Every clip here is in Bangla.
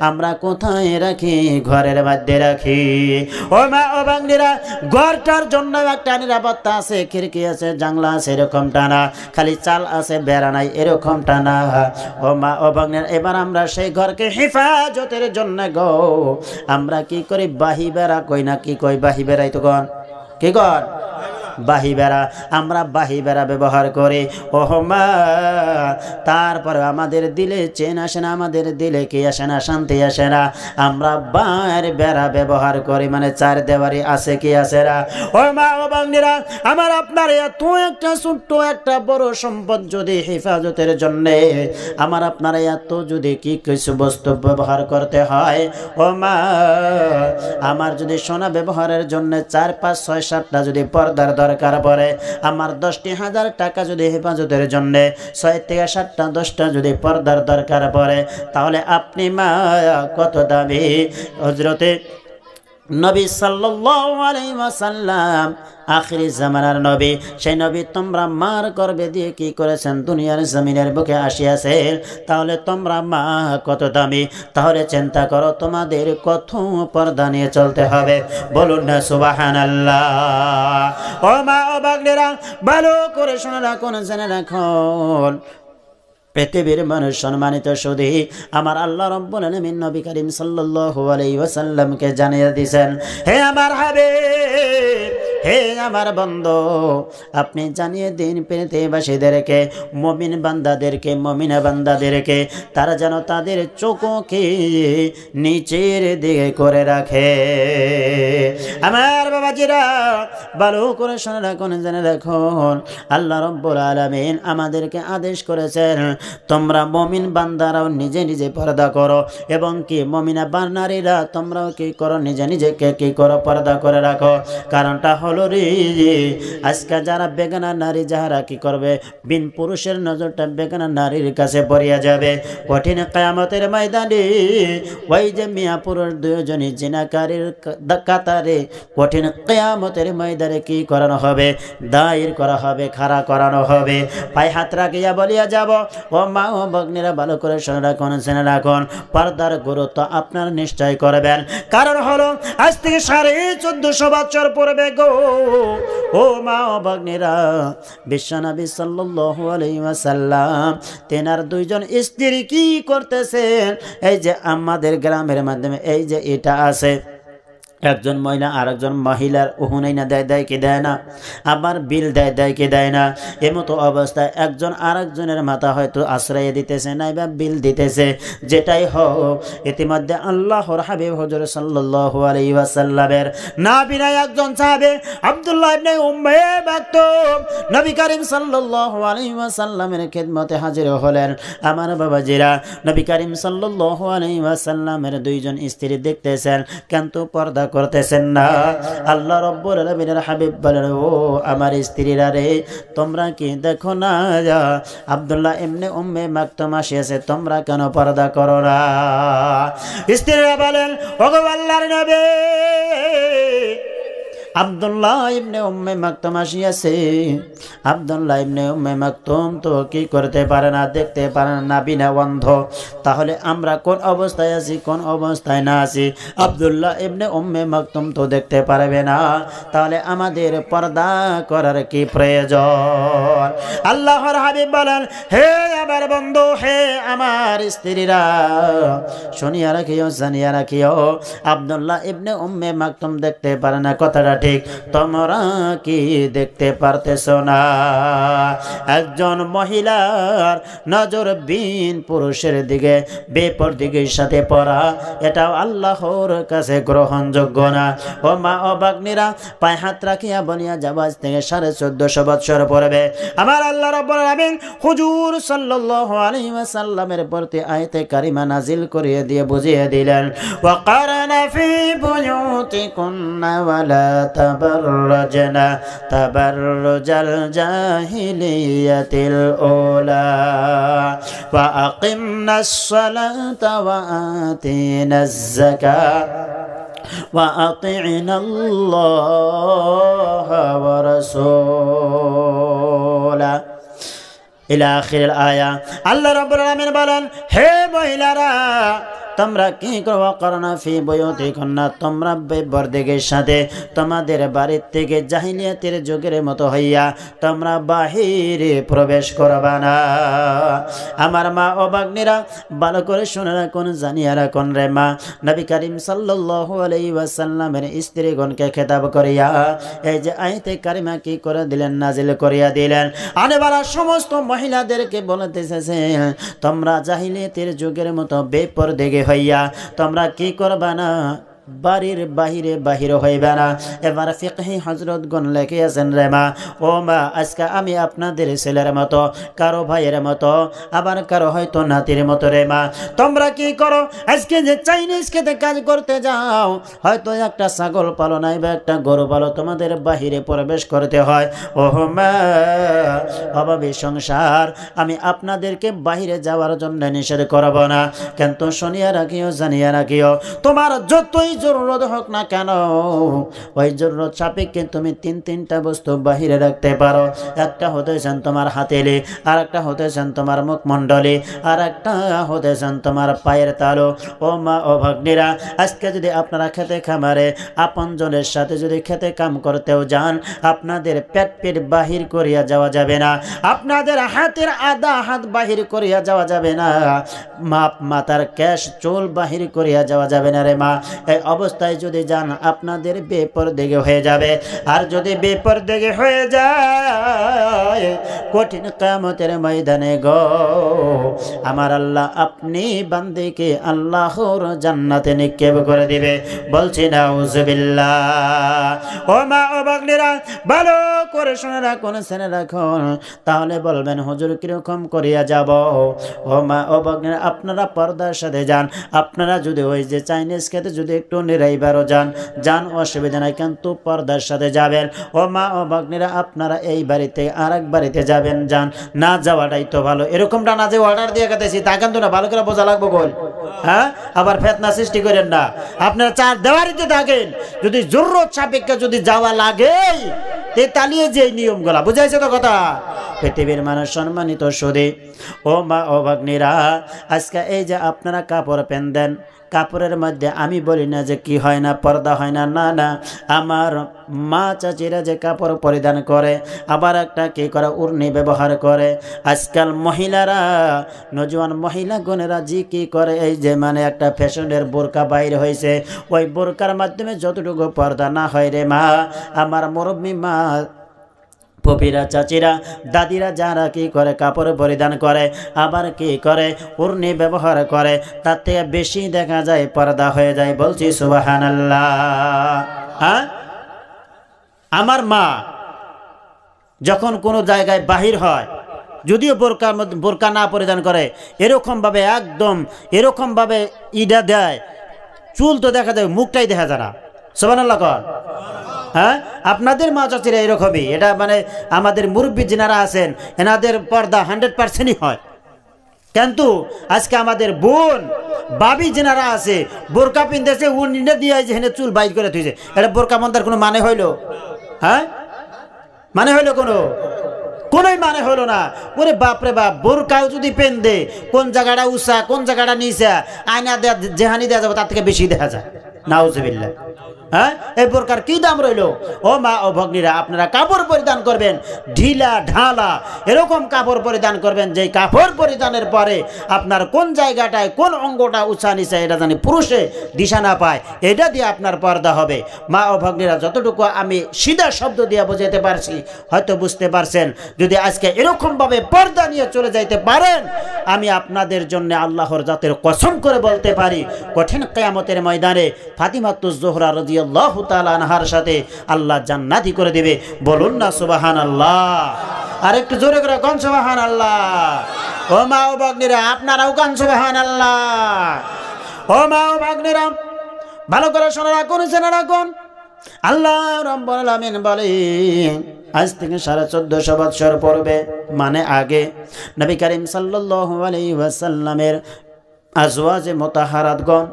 আমরা কোথায় রাখি? ঘরের মধ্যে রাখি। ও মা ও বাঙালিরা, ঘরটার জন্য একটা নিরাপত্তা আছে, খিড়কি আছে, জানলা আছে, এরকমটা না। খালি চাল আছে, বেড়া নাই, এরকমটা না। ও মা ও বাঙালিরা, এবার আমরা সেই ঘরকে হেফাজতের জন্য গো আমরা কি করি? বাহি বেড়া কই না, কি কই? বাহি বেড়াই তো কন, কি কন? বাহি বেড়া। আমরা বাহি বেড়া ব্যবহার করি। ওহ মা, তারপরে আমাদের দিলে চেন আসে না, আমাদের দিলে কি আসে না? শান্তি আসে না। আমরা বাইরে বেড়া ব্যবহার করি, মানে চার দেওয়ারি আছে কি আসে না? ও মা ও বাঙালিরা, আমার আপনার এত একটা ছোট্ট একটা বড় সম্পদ যদি হেফাজতের জন্যে আমার আপনার এত যদি কি কিছু বস্তু ব্যবহার করতে হয়, ও মা, আমার যদি সোনা ব্যবহারের জন্য 4, 5, 6, 7টা যদি পর্দার দরকার পড়ে, আমার 10,000 টাকা যদি হেফাজতের জন্য 6 থেকে 7টা 10টা যদি পর্দার দরকার পড়ে, তাহলে আপনি মা কত দামি। হযরতে নবী সাল্লাল্লাহু আলাইহি ওয়াসাল্লাম আখিরি জামানার নবী, সেই নবী তোমরা মার গর্ভে দিয়ে কি করেছেন? দুনিয়ার জমিনের বুকে আসিয়াছেন। তাহলে তোমরা মা কত দামি। তাহলে চিন্তা করো তোমাদের কত পর্দা নিয়ে চলতে হবে। বলুন না সুবহানাল্লাহ। ও মা ও বাগনেরা, ভালো করে শুনে রাখুন, জেনে রাখুন, পৃথিবীর মানুষ সম্মানিত শুধু আমার আল্লাহ রাব্বুল আলামিন নবী করিম সাল্লাল্লাহু আলাইহি ওয়াসাল্লামকে জানিয়ে দিয়েছেন, হে আমার হাবিব, হে আমার বন্ধু, আপনি জানিয়ে দিন পৃথিবীবাসীদেরকে, মুমিন বান্দাদেরকে, মুমিনা বান্দাদেরকে, তারা যেন তাদের চোখকে নিচের দিকে করে রাখে। আমার বাবাজিরা, ভালো করে শুনে রাখুন, জেনে রাখুন, আল্লাহ রাব্বুল আলামিন আমাদেরকে আদেশ করেছেন, তোমরা মুমিন বান্দারাও নিজে নিজে পর্দা করো, এবং কি মুমিনা নারীরা তোমরাও কি করো? নিজে নিজেকে কি করো? পর্দা করে রাখো। কারণটা হলো রে, আজকে যারা বেগানা নারী, যারা কি করবে? বিন পুরুষের নজরটা বেগানা নারীর কাছে পড়িয়া যাবে। কঠিন কিয়ামতের ময়দানে ওই যে মিয়া পুরুষ দুজনই জিনাকারীর কাতারে কঠিন কিয়ামতের ময়দানে কি করানো হবে? দায়ের করা হবে, খাড়া করানো হবে। পায়ে হাত রাখিয়া বলিয়া যাব, ও মা ও ভগ্নীরা, ভালো করে শুনে রাখুন, জেনে রাখুন, পর্দার গুরুত্ব আপনার নিশ্চয় করবেন। কারণ হলো আজ থেকে 1450 বছর পূর্বে গো, ও মা ও ভগ্নীরা, বিশ্বনবী সাল্লাল্লাহু আলাইহি ওয়াসাল্লাম তেনার 2 জন স্ত্রী কি করতেছেন? এই যে আমাদের গ্রামের মাধ্যমে এই যে এটা আছে, একজন মহিলা আরেকজন মহিলার উহুনাইনা দেয় কি দেয় না? আবার বিল দেয় কি দেয় না? এমতো অবস্থায় একজন আরেকজনের মাথা হয়তো আশ্রয় দিতেছে, নাইবা বিল দিতেছে। যেটাই হোক, ইতিমধ্যে আল্লাহর হাবিব হুজুর সাল্লাল্লাহু আলাইহি ওয়াসাল্লামের নাবিনা একজন সাহাবী আব্দুল্লাহ ইবনে উম্মে মাকতুম নবী করিম সাল্লাল্লাহু আলাইহি ওয়াসাল্লামের খিদমতে হাজির হলেন। আমার বাবাজিরা, নবী করিম সাল্লাল্লাহু আলাইহি ওয়াসাল্লামের 2 জন স্ত্রী দেখতেছেন, কিন্তু পর্দা করতেছেন না। আল্লাহ রাব্বুল আলামিনের হাবিব বলেন, ও আমার স্ত্রীরা রে, তোমরা কি দেখো না আব্দুল্লাহ ইবনে উম্মে মাকতুম আসিয়াছে, তোমরা কেন পর্দা করো না? স্ত্রীরা বলেন, ওগো আল্লাহর নবী, আব্দুল্লাহ ইবনে উম্মে মাকতুম আসিয়াছে। আব্দুল্লাহ ইবনে উম্মে মাকতুম তো কি করতে পারে না, দেখতে পারে না, নাবিনা বন্ধ। তাহলে আমরা কোন অবস্থায় আছি, কোন অবস্থায় না আছি? আব্দুল্লাহ ইবনে উম্মে মাকতুম তো দেখতে পারবে না, তাহলে আমাদের পর্দা করার কি প্রয়োজন? আল্লাহর হাবিব বলেন, হে আমার বন্ধু, হে আমার স্ত্রীরা, শুনিয়া রাখিও, জানিয়া রাখিও, আব্দুল্লাহ ইবনে উম্মে মাকতুম দেখতে পারে না, কথাটা ঠিক। তোমরা কি দেখতে পারতেছ না? একজন মহিলার নজর বিন পুরুষের দিকে বেপরদিগির সাথে পড়া, এটাও আল্লাহর কাছে গ্রহণযোগ্য না। ও মা ও ভগ্নীরা, পায়ে হাত রাখিয়া বলিয়া যাব, আজ থেকে 1450 বছর পূর্বে আমার আল্লাহ রাব্বুল আলামিন হুজুর সাল্লাল্লাহু আলাইহি ওয়াসাল্লামের প্রতি আয়াতে কারিমা নাজিল করিয়ে দিয়ে বুঝিয়ে দিলেন, ওয়া কারানা ফি বুয়ুতিকুন্না ওয়ালা তাবাররাজনা তাবাররুজাল জাহিলিয়াতিল উলা ওয়া আকিমনাস সালাতা ওয়া আতিনাজ যাকাতা ওয়া আতি'নাল্লাহা ওয়া রাসূলা ইলা আখিরিল আয়া। আল্লাহ রাব্বুল আলামিন বলেন, হে মহিলারা, তোমরা কি করো করনা ফি বুয়ুতিকুন্না তোমরা বেপরদেগের সাথে তোমাদের বাড়ির থেকে জাহিলিয়াতের যুগের মতো হইয়া তোমরা বাহিরে প্রবেশ করবা না। আমার মা ও বাগনীরা ভালো করে শুনে রাখুন, জানিয়া রাখুন রে মা, নবী করিম সাল্লাল্লাহু আলাইহি ওয়াসাল্লামের স্ত্রীগণকে খেতাব করিয়া এই যে আয়াতে কারিমা কি করে দিলেন, নাজিল করিয়া দিলেন। আনেবালা সমস্ত মহিলাদেরকে বলতেছেন তোমরা জাহিলিয়াতের যুগের মতো বেপরদেগে হইয়া তোমরা কি করবা না, বাড়ির বাহিরে বাহির হইবে না। এবার ফিকহি হযরতগণ লিখিয়াছেন রে মা ও মা, আজকে আমি আপনাদের ছেলের মতো, কারো ভাইয়ের মতো, আবার কারো হয়তো নাতির মতো রে মা। তোমরা কি করো, আজকে যে চাইনিজ খেতে কাজ করতে যাও, হয়তো একটা ছাগল পালো নাই বা একটা গরু পালো, তোমাদের বাহিরে প্রবেশ করতে হয়। ও মা, অভাবী সংসার, আমি আপনাদেরকে বাহিরে যাওয়ার জন্য নিষেধ করব না, কিন্তু শুনিয়া রাখিও, জানিয়া রাখিও, তোমার যতই জরুরত হোক না কেন, ওই জরুরত সাপেক্ষে তুমি তিনটা বস্তু বাহিরে রাখতে পারো। একটা হতেছেন তোমার হাতেলি, আর একটা হতেছেন তোমার মুখমণ্ডলী, আর একটা হতেছেন তোমার পায়ের তালু। ও মা ও ভগ্নীরা, আজকে যদি আপনারা খেতে খামারে আপনজনের সাথে যদি খেতে কাম করতেও যান, আপনাদের পেট বাহির করিয়া যাওয়া যাবে না, আপনাদের হাতের আধা হাত বাহির করিয়া যাওয়া যাবে না, মাথার কেশ চুল বাহির করিয়া যাওয়া যাবে না রে মা। এই অবস্থায় যদি যান আপনাদের বেপরদেগে হয়ে যাবে। আর যদি বেপরদেগে হয়ে যায় কঠিন কিয়ামতের ময়দানে গো আমার আল্লাহ আপনি বান্দাকে আল্লাহর জান্নাতে নিক্ষেপ করে দিবে। বলছি নাউজুবিল্লাহ। ও মা ও বাগনীরা, ভালো করে শুনে রাখুন, শুনে রাখুন, তাহলে বলবেন হুজুর কিরকম করিয়া যাব। ও মা ও বাগনীরা, আপনারা পর্দার সাথে যান। আপনারা যদি ওই যে চাইনিজ খেতে যদি একটু নিরাইবারও যান অসুবিধা নাই, কিন্তু পর্দার সাথে যাবেন। ও মা ও বাগনীরা, আপনারা এই বাড়িতে আর এক বাড়িতে যাবেন, যান, না যাওয়াটাই তো ভালো। এরকমটা না যে অর্ডার দিয়ে গেতেছি তা কিন্তু না, ভালো করে বোঝা লাগবো গোল। হ্যাঁ, আবার ফেতনা সৃষ্টি করেন না। আপনারা চার দেওয়ারিতে থাকেন, যদি জরুরত সাপেক্ষে যদি যাওয়া লাগে তালিয়ে যে নিয়মগুলা বুঝাইছে তো কথা। পৃথিবীর মানুষ সম্মানিত সুধী ও মা ও বাগনীরা, আজকে এই যে আপনারা কাপড় পেন, কাপড়ের মধ্যে আমি বলি না যে কি হয় না, পর্দা হয় না, না না, আমার মা চাচিরা যে কাপড় পরিধান করে, আবার একটা কি করে উড়নি ব্যবহার করে। আজকাল মহিলারা, নজওয়ান মহিলা গণেরা জি কি করে, এই যে মানে একটা ফ্যাশনের বোরকা বাইর হয়েছে, ওই বোরকার মাধ্যমে যতটুকু পর্দা না হয় রে মা, আমার মুরব্বী মা পপিরা চাচিরা দাদিরা যারা কি করে কাপড় পরিধান করে, আবার কি করে উড়নি ব্যবহার করে, তার থেকে বেশি দেখা যায় পর্দা হয়ে যায়। বলছি সুবহানাল্লাহ। হ্যাঁ, আমার মা যখন কোনো জায়গায় বাহির হয়, যদিও বোরকা না পরিধান করে, এরকমভাবে একদম এরকমভাবে ইডা দেয়, চুল তো দেখা যায়, মুখটাই দেখা যায় না। সুবহানাল্লাহ কর। হ্যাঁ, আপনাদের মা চাচিরা এরকমই, এটা মানে আমাদের মুরব্বী যিনারা আছেন এনাদের পর্দা 100%ই হয়। কিন্তু আজকে আমাদের বোন বাবি যিনারা আছে বোরকা পিনতেছে, উনিনে দিয়ে যেখানে চুল বাইর করে থুইছে, এটা বোরকা মন্দার কোনো মানে হইল? হ্যাঁ, মানে হইল? কোনোই মানে হলো না। ওরে বাপরে বাপ, বোরকাও যদি পেন দে, কোন জায়গাটা উঁচা কোন জায়গাটা নিচা, আয়না দেয়া যেহানি দেওয়া যাবে তার থেকে বেশি দেখা যায়। নাউজুবিল্লাহ। হ্যাঁ, এই বোরকার কি দাম রইল? ও মা ও ভগ্নীরা, আপনারা কাপড় পরিধান করবেন ঢিলা ঢালা, এরকম কাপড় পরিধান করবেন যে কাপড় পরিধানের পরে আপনার কোন জায়গাটায় কোন অঙ্গটা উঁচা নিচা এটা জানি পুরুষে দিশা না পায়, এটা দিয়ে আপনার পর্দা হবে। মা ও ভগ্নীরা, যতটুকু আমি সিধা শব্দ দিয়ে বোঝাতে পারছি হয়তো বুঝতে পারছেন। যদি আজকে এরকমভাবে পর্দা নিয়ে চলে যাইতে পারেন, আমি আপনাদের জন্য আল্লাহর জাতের কসম করে বলতে পারি, কঠিন কিয়ামতের ময়দানে ফাতিমাতুজ জোহরা রাদিয়াল্লাহু তাআলা আনহার সাথে আল্লাহ জান্নাতি করে দেবে। বলুন না সুবহানাল্লাহ। আর একটু জোরে করে কোন সুবহানাল্লাহ। ও মা ও ভগ্নীরা, আপনারাও কোন সুবহানাল্লাহ। ও মা ও ভগ্নীরা, ভালো করে শুনে রাখুন, শুনে রাখুন। আল্লাহ রাব্বুল আলামিন বলেন, আজ থেকে 1450 বছর পূর্বে, মানে আগে, নবী করিম সাল্লাল্লাহু আলাইহি ওয়াসাল্লামের আজওয়াজে মুতাহারাতগণ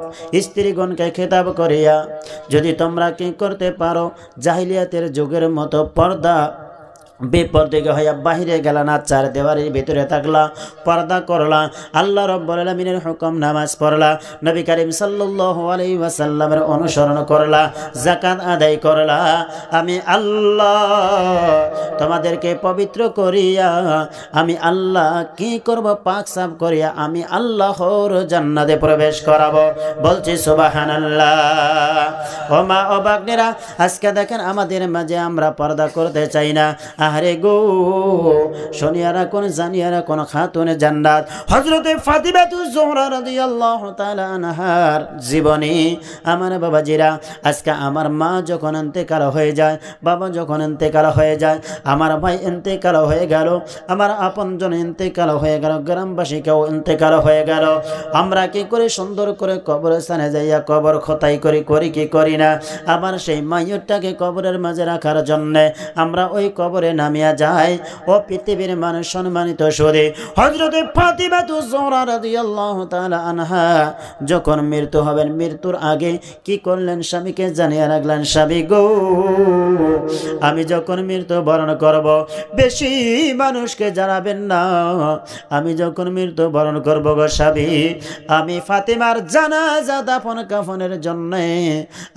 স্ত্রীগণকে খেতাব করিয়া, যদি তোমরা কি করতে পারো জাহিলিয়াতের যুগের মতো পর্দা বেপরদিকে হইয়া বাহিরে গেলা না, চার দেওয়ারের ভিতরে থাকলা, পর্দা করলা, আল্লাহ রাব্বুল আলামিনের হুকুম নামাজ পড়লা, নবী করিম সাল্লাল্লাহু আলাইহি ওয়াসাল্লামের অনুসরণ করলা, যাকাত আদায় করলা, আমি আল্লাহ তোমাদেরকে পবিত্র করিয়া আমি আল্লাহ কি করব, পাক সাফ করিয়া আমি আল্লাহর জান্নাতে প্রবেশ করাবো। বলছি সুবহানাল্লাহ। ও মা ও বাগনেরা, আজকে দেখেন আমাদের মাঝে আমরা পর্দা করতে চাই না। আরে গো, শোনিয়ারা কোন জানিয়ারা কোন খাতুনে জান্নাত হযরতে ফাতিমাতুজ জোহরা রাদিয়াল্লাহু তাআলা আনহার জীবনী। আমার বাবাজিরা, আজকে আমার মা যখন ইন্তেকাল হয়ে যায়, বাবা যখন ইন্তেকাল হয়ে যায়, আমার ভাই ইন্তেকাল হয়ে গেল, আমার আপনজন ইন্তেকাল হয়ে গেল, গ্রামবাসী কেউ ইন্তেকাল হয়ে গেল, আমরা কি করে সুন্দর করে কবরস্থানে যাইয়া কবর খোদাই করি কি করি না? আবার সেই মাইয়তটাকে কবরের মাঝে রাখার জন্য আমরা ওই কবরে নামিয়া যাই। ও পৃথিবীর মানুষ সম্মানিত সুদী, হযরতে ফাতিমাতুজ জোহরা রাদিয়াল্লাহু তাআলা আনহা যখন মৃত্যু হবেন, মৃত্যুর আগে কি করলেন? স্বামীকে জানিয়ে রাখলেন, স্বামী গো, আমি যখন মৃত্যু বরণ করব বেশি মানুষকে জানাবেন না। আমি যখন মৃত্যু বরণ করব গো স্বামী, আমি ফাতিমার জানাজা দাফন কাফনের জন্য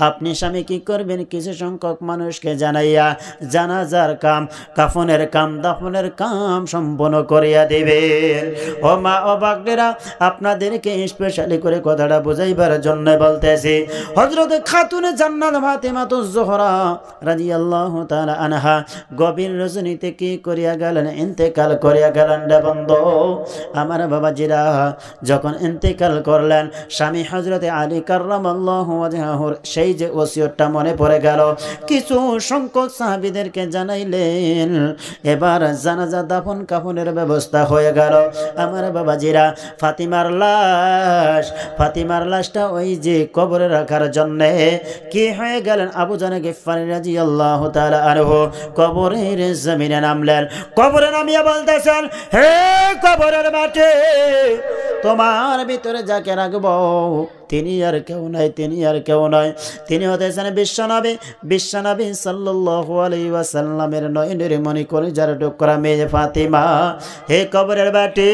আপনি স্বামী কি করবেন? কিছু সংখ্যক মানুষকে জানাইয়া জানাজার কাম, কাফনের কাম, দাফনের কাম সম্পন্ন করিয়া দেবেন। ও মা ও বাগনেরা, আপনাদেরকে স্পেশালি করে কথাটা বুঝাইবার জন্য বলতেছি। হযরতে খাতুনে জান্নাত ফাতিমাতুজ জোহরা রাদিয়াল্লাহু তাআলা আনহা গভীর রজনীতে কি করিয়া গেলেন? ইন্তেকাল করিয়া গেলেন রে বন্ধু আমার বাবাজিরা। যখন ইন্তেকাল করলেন, স্বামী হযরতে আলী কাররামাল্লাহু ওয়াজহাহুর সেই যে ওসিয়তটা মনে পড়ে গেল, কিছু সংখ্যক সাহাবীদেরকে জানাইলেন। এবার জানাজা দাফন কাফনের ব্যবস্থা হয়ে গেল। আমার বাবাজিরা, ফাতিমার লাশটা ওই যে কবরে রাখার জন্য কি হয়ে গেলেন? আবু জার গিফারী রাদিয়াল্লাহু তাআলা আনহু কবরের জমিনে নামলেন। কবরে নামিয়া বলতেছেন, হে কবরের মাটি, তোমার ভিতরে যাকে রাখবো তিনি আর কেউ নাই, তিনি আর কেউ নয়, তিনি হতেছেন বিশ্বনবী সাল্লাল্লাহু আলাইহি ওয়াসাল্লামের নয়নের মণি, কলিজার টুকরা মেয়ে ফাতিমা। হে কবরের বাটি,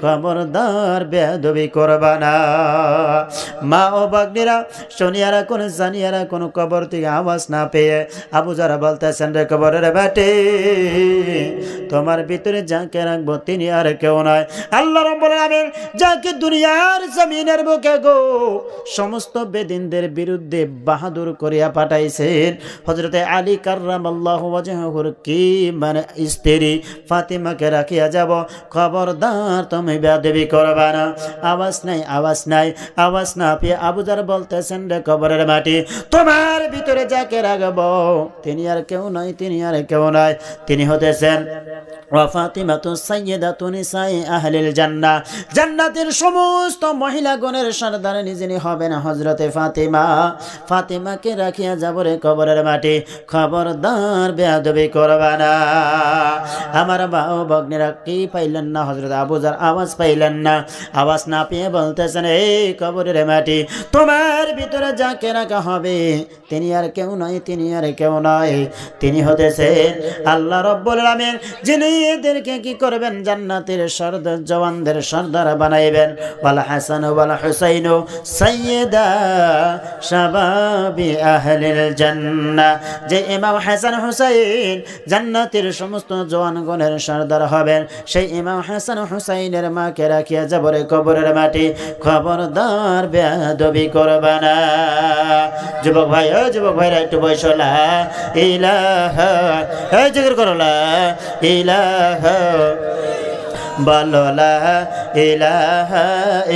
খবরদার বেয়াদবি করবা না। মা ও বাগনিরা, শোনিয়ারা কোন জানিয়ারা কোন কবর থেকে আওয়াজ না পেয়ে আবু যারা বলতেছেন, রে কবরের বাটি, তোমার ভিতরে যাকে রাখবো তিনি আর কেউ নয়, আল্লাহ রাব্বুল আলামিন যাকে দুনিয়ার জমিনের বুকে গো সমস্ত বেদিনদের বিরুদ্ধে বাহাদুর করিয়া পাঠাইছেন। হযরতে আলী কাররামাল্লাহু ওয়াজহাহুর কি মানে স্ত্রী ফাতিমাকে রাখিয়া যাব, খবরদার তুমি বেয়াদবি করবা না। আওয়াজ না পেয়ে আবু যার বলতেছেন, রে কবরের মাটি, তোমার ভিতরে যাকে রাখবো তিনি আর কেউ নয়, তিনি আর কেউ নয়, তিনি হতেছেন ওয়া ফাতিমাতু সাইয়্যিদাতু নিসাই আহলিল জান্নাহ, জান্নাতের সমস্ত মহিলাগণের সরদারিনী যিনি হবেন হযরতে ফাতিমাকে রাখিয়া যাব রে কবরের মাটি, খবরদার বেয়াদবি করবা না। আমার বাবা ভগ্নেরা কি পাইলেন না? হযরত আবু যার আওয়াজ পাইলেন না, আওয়াজ না পেয়ে বলতেছেন, এই কবরের মাটি, তোমার ভিতরে যাকে রাখা হবে তিনি আর কেউ নয়, তিনি আর কেউ নয়, তিনি হতেছেন আল্লাহ রাব্বুল আলামিন, যিনি এদেরকে কি করবেন? জান্নাতের সরদার, জওয়ানদের সরদার বানাইবেন। ওয়াল হাসান ওয়াল হুসাইন সাইয়্যিদা শাবাবি আহলিল জান্নাহ, যে ইমাম হাসান হুসাইন জান্নাতের সমস্ত জওয়ানগণের সরদার হবেন, সেই ইমাম হাসান হুসাইনের মাকে রাখিয়া যাব রে কবরের মাটি, খবরদার বেয়াদবি করবা না। যুবক ভাই, ও যুবক ভাইরা একটু বসো, লা ইলাহা, এই জিকির করো, লা ইলাহা, বলো লা ইলাহা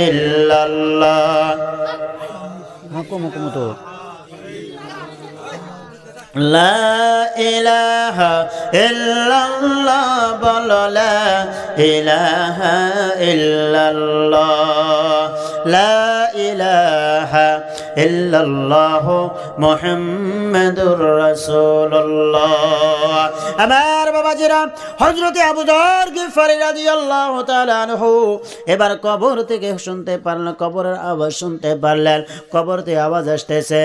ইল্লাল্লাহ। তো লা ইলাহা ইল্লাল্লাহ, বলো লা ইলাহা ইল্লাল্লাহ, লা ইলাহা ইল্লাল্লাহ মুহাম্মাদুর রাসূলুল্লাহ। আমার বাবাজিরা, হযরতে আবু যর গিফারী রাদিয়াল্লাহু তাআলা আনহু এবার কবর থেকে শুনতে পারলেন, কবরের আওয়াজ শুনতে পারলেন। কবর থেকে আওয়াজ আসতেছে,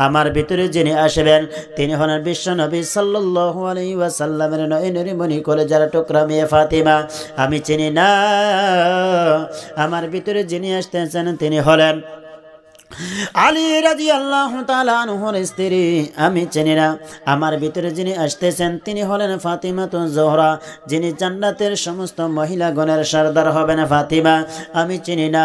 আমার ভিতরে যিনি আসবেন তিনি হলেন বিশ্বনবী সাল্লাল্লাহু আলাইহি ওয়াসাল্লামের নয়নের মণি কলেজার টুকরা মেয়ে ফাতিমা। আমি চিনি না আমার ভিতরে যিনি আসতেছেন তিনি হলেন আলী রাদিয়াল্লাহু তাআলা আনহুর স্ত্রী। আমি চিনি না আমার ভিতরে যিনি আসতেছেন তিনি হলেন ফাতিমাতুজ জোহরা, যিনি জান্নাতের সমস্ত মহিলাগণের সরদার হবেন ফাতিমা। আমি চিনি না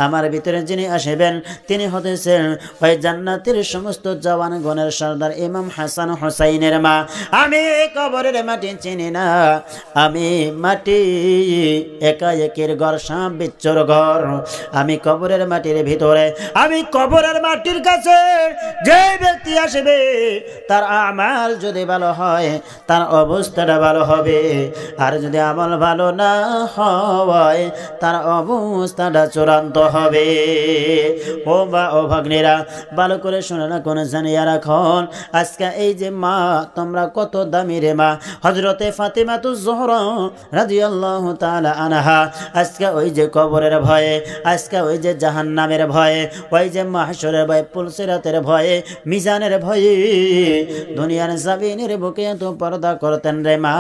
আমার ভিতরে যিনি আসবেন তিনি হতেছেন ওই জান্নাতের সমস্ত জওয়ানগণের সরদার ইমাম হাসান হুসাইনের মা। আমি কবরের মাটি চিনি না, আমি মাটি একা একের ঘর, সাপ বিচ্ছুর ঘর। আমি কবরের মাটির ভিতরে, আমি কবরের মাটির কাছে যে ব্যক্তি আসবে তার আমাল যদি ভালো হয় তার অবস্থাটা ভালো হবে, আর যদি আমল ভালো না হয় তার অবস্থাটা চূড়ান্ত হবে। ও বা ও ভাগ্নেরা, ভালো করে শুনে না, কোন জানিয়া রাখন, আজকে এই যে মা, তোমরা কত দামি রে মা, হযরতে ফাতিমাতুজ জোহরা রাদিয়াল্লাহু তাআলা আনহা। আজকে ওই যে কবরের ভয়ে, আজকে ওই যে জাহান্নামের ভয়ে, ওই যে মাহশরের ভয়ে, পুলসিরাতের ভয়ে, মিজানের ভয়ে দুনিয়ার জামিনের বুকে এত পর্দা করতেন রে মা।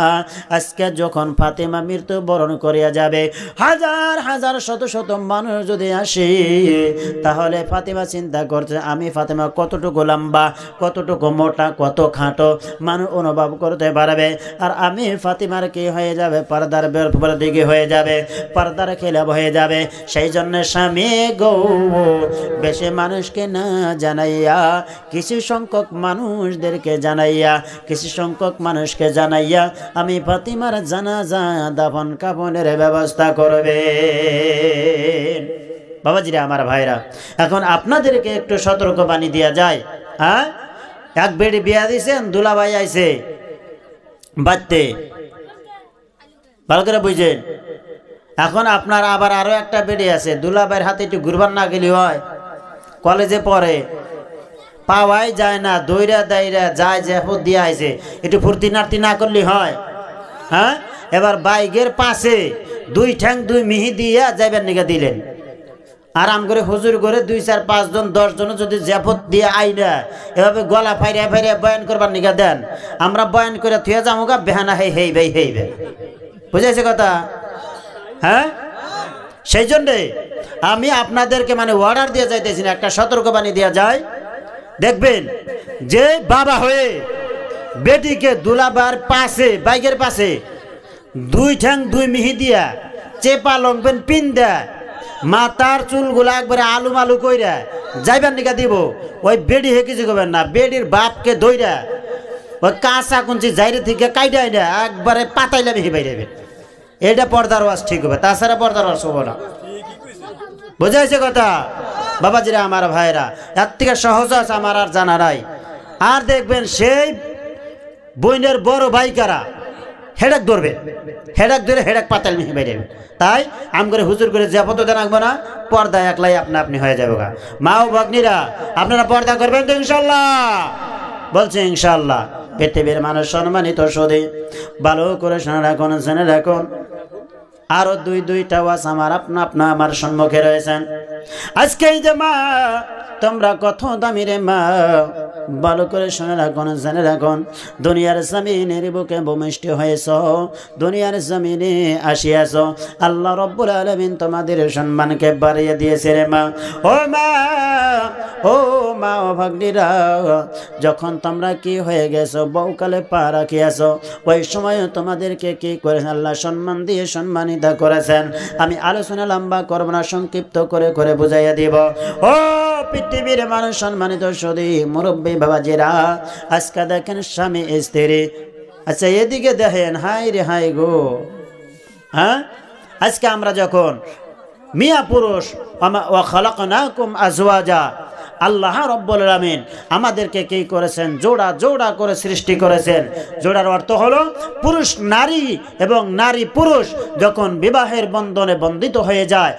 আজকে যখন ফাতিমা মৃত্যু বরণ করিয়া যাবে, হাজার হাজার শত শত মানুষ যদি আসে, তাহলে ফাতিমা চিন্তা করছে আমি ফাতিমা কতটুকু লম্বা, কতটুকু মোটা, কত খাটো, মানুষ অনুভব করতে পারবে। আর আমি ফাতিমার কি হয়ে যাবে, পর্দার দিকে হয়ে যাবে, পর্দার খেলাপ হয়ে যাবে। সেই জন্য স্বামী গো, বেশি মানুষকে না জানাইয়া কিছু সংখ্যক মানুষদেরকে জানাইয়া, কিছু সংখ্যক মানুষকে জানাইয়া আমি ফাতিমার জানাজা দাফন কাফনের ব্যবস্থা করবে। বাবাজিরা, আমার ভাইরা, এখন আপনাদেরকে একটু সতর্ক বাণী দেওয়া যায়। হ্যাঁ, এক বেড়ি বিয়া দিয়েছেন, দুলাভাই আইছে বাড়তে, ভালো করে বুঝেন। এখন আপনার আবার আরো একটা বেড়ি আছে, দুলাভাইয়ের হাতে একটু ঘুরবার না গেলে হয়, কলেজে পড়ে, পাওয়াই যায় না, দইরা দাইরা যায়, যে দিয়ে আইছে, একটু ফুর্তি নার্তি না করলে হয়। হ্যাঁ, এবার বাইকের পাশে দুই ঠ্যাং দুই মিহি দিয়া যাইবার নিকা দিলেন, আরাম করে হুজুর করে 2 4 5 জন 10 জন যদি জাফত দিয়ে আইনা এভাবে গলা ফাইরা ফাইরা বয়ান করবার নিকা দেন, আমরা বয়ান করে থুয়ে যামুগা বেহানা হেই হেই ভাই হেই ভাই, বুঝেছে কথা? হ্যাঁ, সেই জন্যে আমি আপনাদেরকে মানে অর্ডার দিয়ে যাইতেছি না, একটা সতর্কবাণী দেওয়া যায়। দেখবেন যে বাবা হয়ে বেটিকে দুলাবার পাশে, বাইকের পাশে দুই ঠ্যাং দুই মিহি দিয়া চেপা লংপেন পিন দেয়, মাথার চুলগুলা একবারে আলু মালু কইরা যাইবার নিকা দিব, ওই বেডি হে কিছু করবেন না, বেডির বাপকে দইরা ওই কাঁচা কুঞ্চি জাইরে থেকে কাইডাই না একবারে পাতাইলা বেশি বাইরে, এটা পর্দার ওয়াজ ঠিক হবে, তাছাড়া পর্দার ওয়াজ হবো না। বুঝাইছে কথা? বাবাজিরা, আমার ভাইরা, এর থেকে সহজ আছে আমার আর জানা নাই। আর দেখবেন সেই বইনের বড় ভাইকারা হেডাক ধরবে, হেডাক ধরে হেডাক পাতাল মিহি বাইরে। তাই আম করে হুজুর করে জাপত দেন রাখবো না, পর্দা একলাই আপনা আপনি হয়ে যাবে। মা ও ভগ্নীরা, আপনারা পর্দা করবেন তো ইনশাল্লাহ? বলছে ইনশাল্লাহ। পৃথিবীর মানুষ সম্মানিত সদে ভালো করে শোনা রাখুন, জেনে রাখুন। আরো দুইটা ওয়াজ আমার আপনা আমার সম্মুখে রয়েছেন। আজকে এই যে মা, তোমরা কত দামি রে মা, ভালো করে শুনে রাখুন, জেনে রাখুন। দুনিয়ার জমিনের বুকে ভূমিষ্ঠ হয়েছ, দুনিয়ার জমিনে আসিয়াছ, আল্লাহ রব্বুল আলামিন তোমাদের সম্মানকে বাড়িয়ে দিয়েছে রে মা। ও মা, ও মা, ও ভাগ্নিরা, যখন তোমরা কি হয়ে গেছো, বহুকালে পা রাখিয়াছ, ওই সময় তোমাদেরকে কি করেছেন আল্লাহ সম্মান দিয়ে সম্মানিত করেছেন। আমি আলোচনা লম্বা করব না, সংক্ষিপ্ত করে করে বুঝাইয়া দিব। ও পৃথিবীর মানুষ, সম্মানিত সদী মুরব্বী বাবাজিরা, আজকে দেখেন স্বামী স্ত্রী, আচ্ছা এদিকে দেখেন, হাই রে হাই গো। হ্যাঁ, আজকে আমরা যখন মিয়া পুরুষ, ওয়া খালাকনাকুম আজওয়াজা, আল্লাহ রব্বুল আলামিন আমাদেরকে কি করেছেন, জোড়া জোড়া করে সৃষ্টি করেছেন। জোড়ার অর্থ হলো পুরুষ নারী এবং নারী পুরুষ যখন বিবাহের বন্ধনে বন্ধিত হয়ে যায়,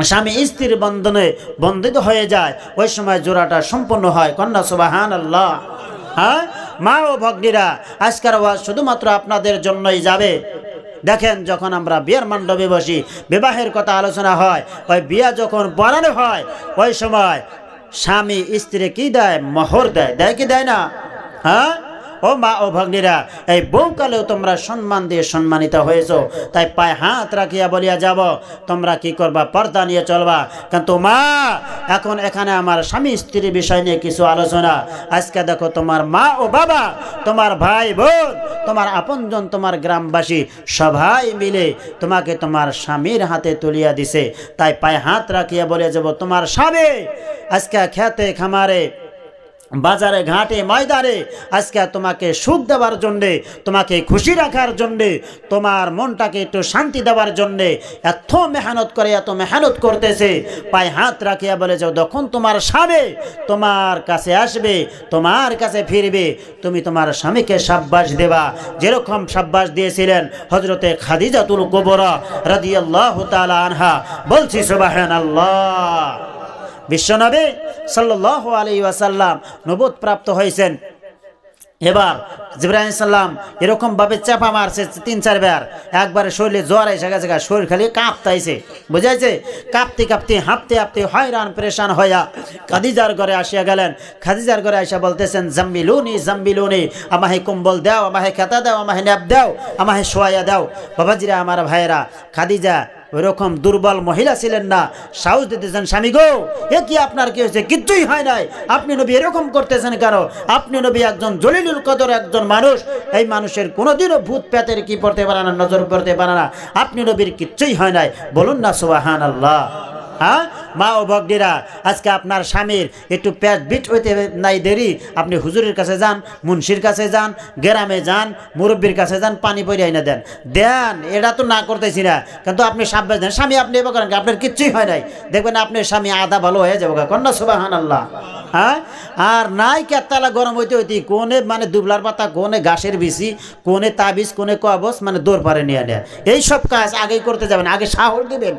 স্বামী স্ত্রীর বন্ধনে বন্ধিত হয়ে যায়, ওই সময় জোড়াটা সম্পন্ন হয়। কন্যা সুবহানাল্লাহ। হ্যাঁ, মা ও ভগ্নীরা, আজকের ওয়াজ শুধুমাত্র আপনাদের জন্যই যাবে। দেখেন, যখন আমরা বিয়ের মণ্ডপে বসি, বিবাহের কথা আলোচনা হয়, ওই বিয়া যখন পড়ানো হয়, ওই সময় স্বামী স্ত্রী কি দেয়? মোহর দেয়। দেয় কি দেয় না? হ্যাঁ, ও মা ও ভগ্নীরা, এই বউকালেও তোমরা সম্মান দিয়ে সম্মানিত হয়েছো, তাই পায়ে হাত রাখিয়া বলিয়া যাব, তোমরা কি করবা? পর্দা নিয়ে চলবা। কিন্তু মা, এখন এখানে আমার স্বামী স্ত্রীর বিষয় নিয়ে কিছু আলোচনা। আজকে দেখো, তোমার মা ও বাবা, তোমার ভাই বোন, তোমার আপনজন, তোমার গ্রামবাসী সবাই মিলে তোমাকে তোমার স্বামীর হাতে তুলিয়া দিছে। তাই পায়ে হাত রাখিয়া বলিয়া যাব, তোমার স্বামী আজকে খেতে খামারে, বাজারে ঘাটে ময়দানে আজকে তোমাকে সুখ দেওয়ার জন্যে, তোমাকে খুশি রাখার জন্যে, তোমার মনটাকে একটু শান্তি দেওয়ার জন্যে এত মেহনত করে, এত মেহনত করতেছে। পায়ে হাত রাখিয়া বলে যাও, যখন তোমার স্বামী তোমার কাছে আসবে, তোমার কাছে ফিরবে, তুমি তোমার স্বামীকে সাব্বাস দেবা, যেরকম সাব্বাস দিয়েছিলেন হযরতে খাদিজাতুল কুবরা রাদিয়াল্লাহু তাআলা আনহা। বলছি সুবহানাল্লাহ। বিশ্বনবী সাল্লাল্লাহু আলাইহি ওয়াসাল্লাম নবুয়ত প্রাপ্ত হয়েছেন। এবার জিবরাইল আলাইহিস সালাম এরকম ভাবে চাপা মারছে 3-4 বার, একবারে শরীরে জ্বর এসে গেছে, শরীর খালি কাঁপতাইছে, বুঝাইছে? কাঁপতে কাঁপতে, হাঁপতে হাঁপতে হয়রান পরেশান হইয়া খাদিজার ঘরে আসিয়া গেলেন। খাদিজার ঘরে আসা বলতেছেন, জাম্মিলুনি জাম্মিলুনি, আমাহে কম্বল দাও, আমাহে খেতা দাও, আমাহে ন্যাপ দাও, আমাহে শোয়াইয়া দাও। বাবাজিরা, আমার ভাইয়েরা, খাদিজা ওইরকম দুর্বল মহিলা ছিলেন না, সাহস দিতেছেন, স্বামী গো, এ কি আপনার কি হয়েছে? কিচ্ছুই হয় নাই, আপনি নবী এরকম করতেছেন কেন? আপনি নবী একজন জলিলুল কদর একজন মানুষ, এই মানুষের কোনোদিনও ভূত প্যাতের কি পড়তে পারে না, নজর পড়তে পারে না, আপনি নবীর কিচ্ছুই হয় নাই। বলুন না সুবহানাল্লাহ। হ্যাঁ, মা ও ভগ্নীরা, আজকে আপনার স্বামীর একটু পেট বিট হইতে নাই দেরি, আপনি হুজুরের কাছে যান, মুন্সির কাছে যান, গ্রামে যান, মুরব্বীর কাছে যান, পানি পরে আইনা দেন, দেন। এটা তো না করতেছি না, কিন্তু আপনি সাব্বাস দেন, স্বামী আপনি এবার করেন, আপনার কিচ্ছুই হয় নাই, দেখবেন আপনার স্বামী আধা ভালো হয়ে যাবে। কন্যা সুবহানাল্লাহ। হ্যাঁ, আর নাই কেতালা গরম হইতে হইতে কোনে মানে দুবলার পাতা, কোনে ঘাসের বিচি, কোনে তাবিজ, কোনে কবচ, মানে দৌড় পারে নিয়ে নেয়। এইসব কাজ আগেই করতে যাবেন, আগে সাহস দিবেন।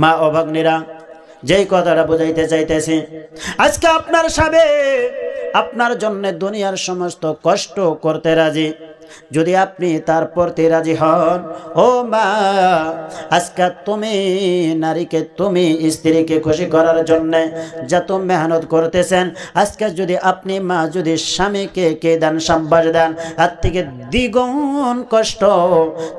মা ও ভগ্নীরা, যেই কথাটা বোঝাইতে চাইতেছি, আজকে আপনার স্বামী আপনার জন্য দুনিয়ার সমস্ত কষ্ট করতে রাজি, যদি আপনি তার প্রতি রাজি হন, ও মা, আজকে তুমি নারীকে, তুমি স্ত্রীকে খুশি করার জন্য যত মেহনত করতেছেন, আজকে যদি আপনি মা যদি স্বামীকে কে দেন, সাব্বাস দেন, আর থেকে দ্বিগুণ কষ্ট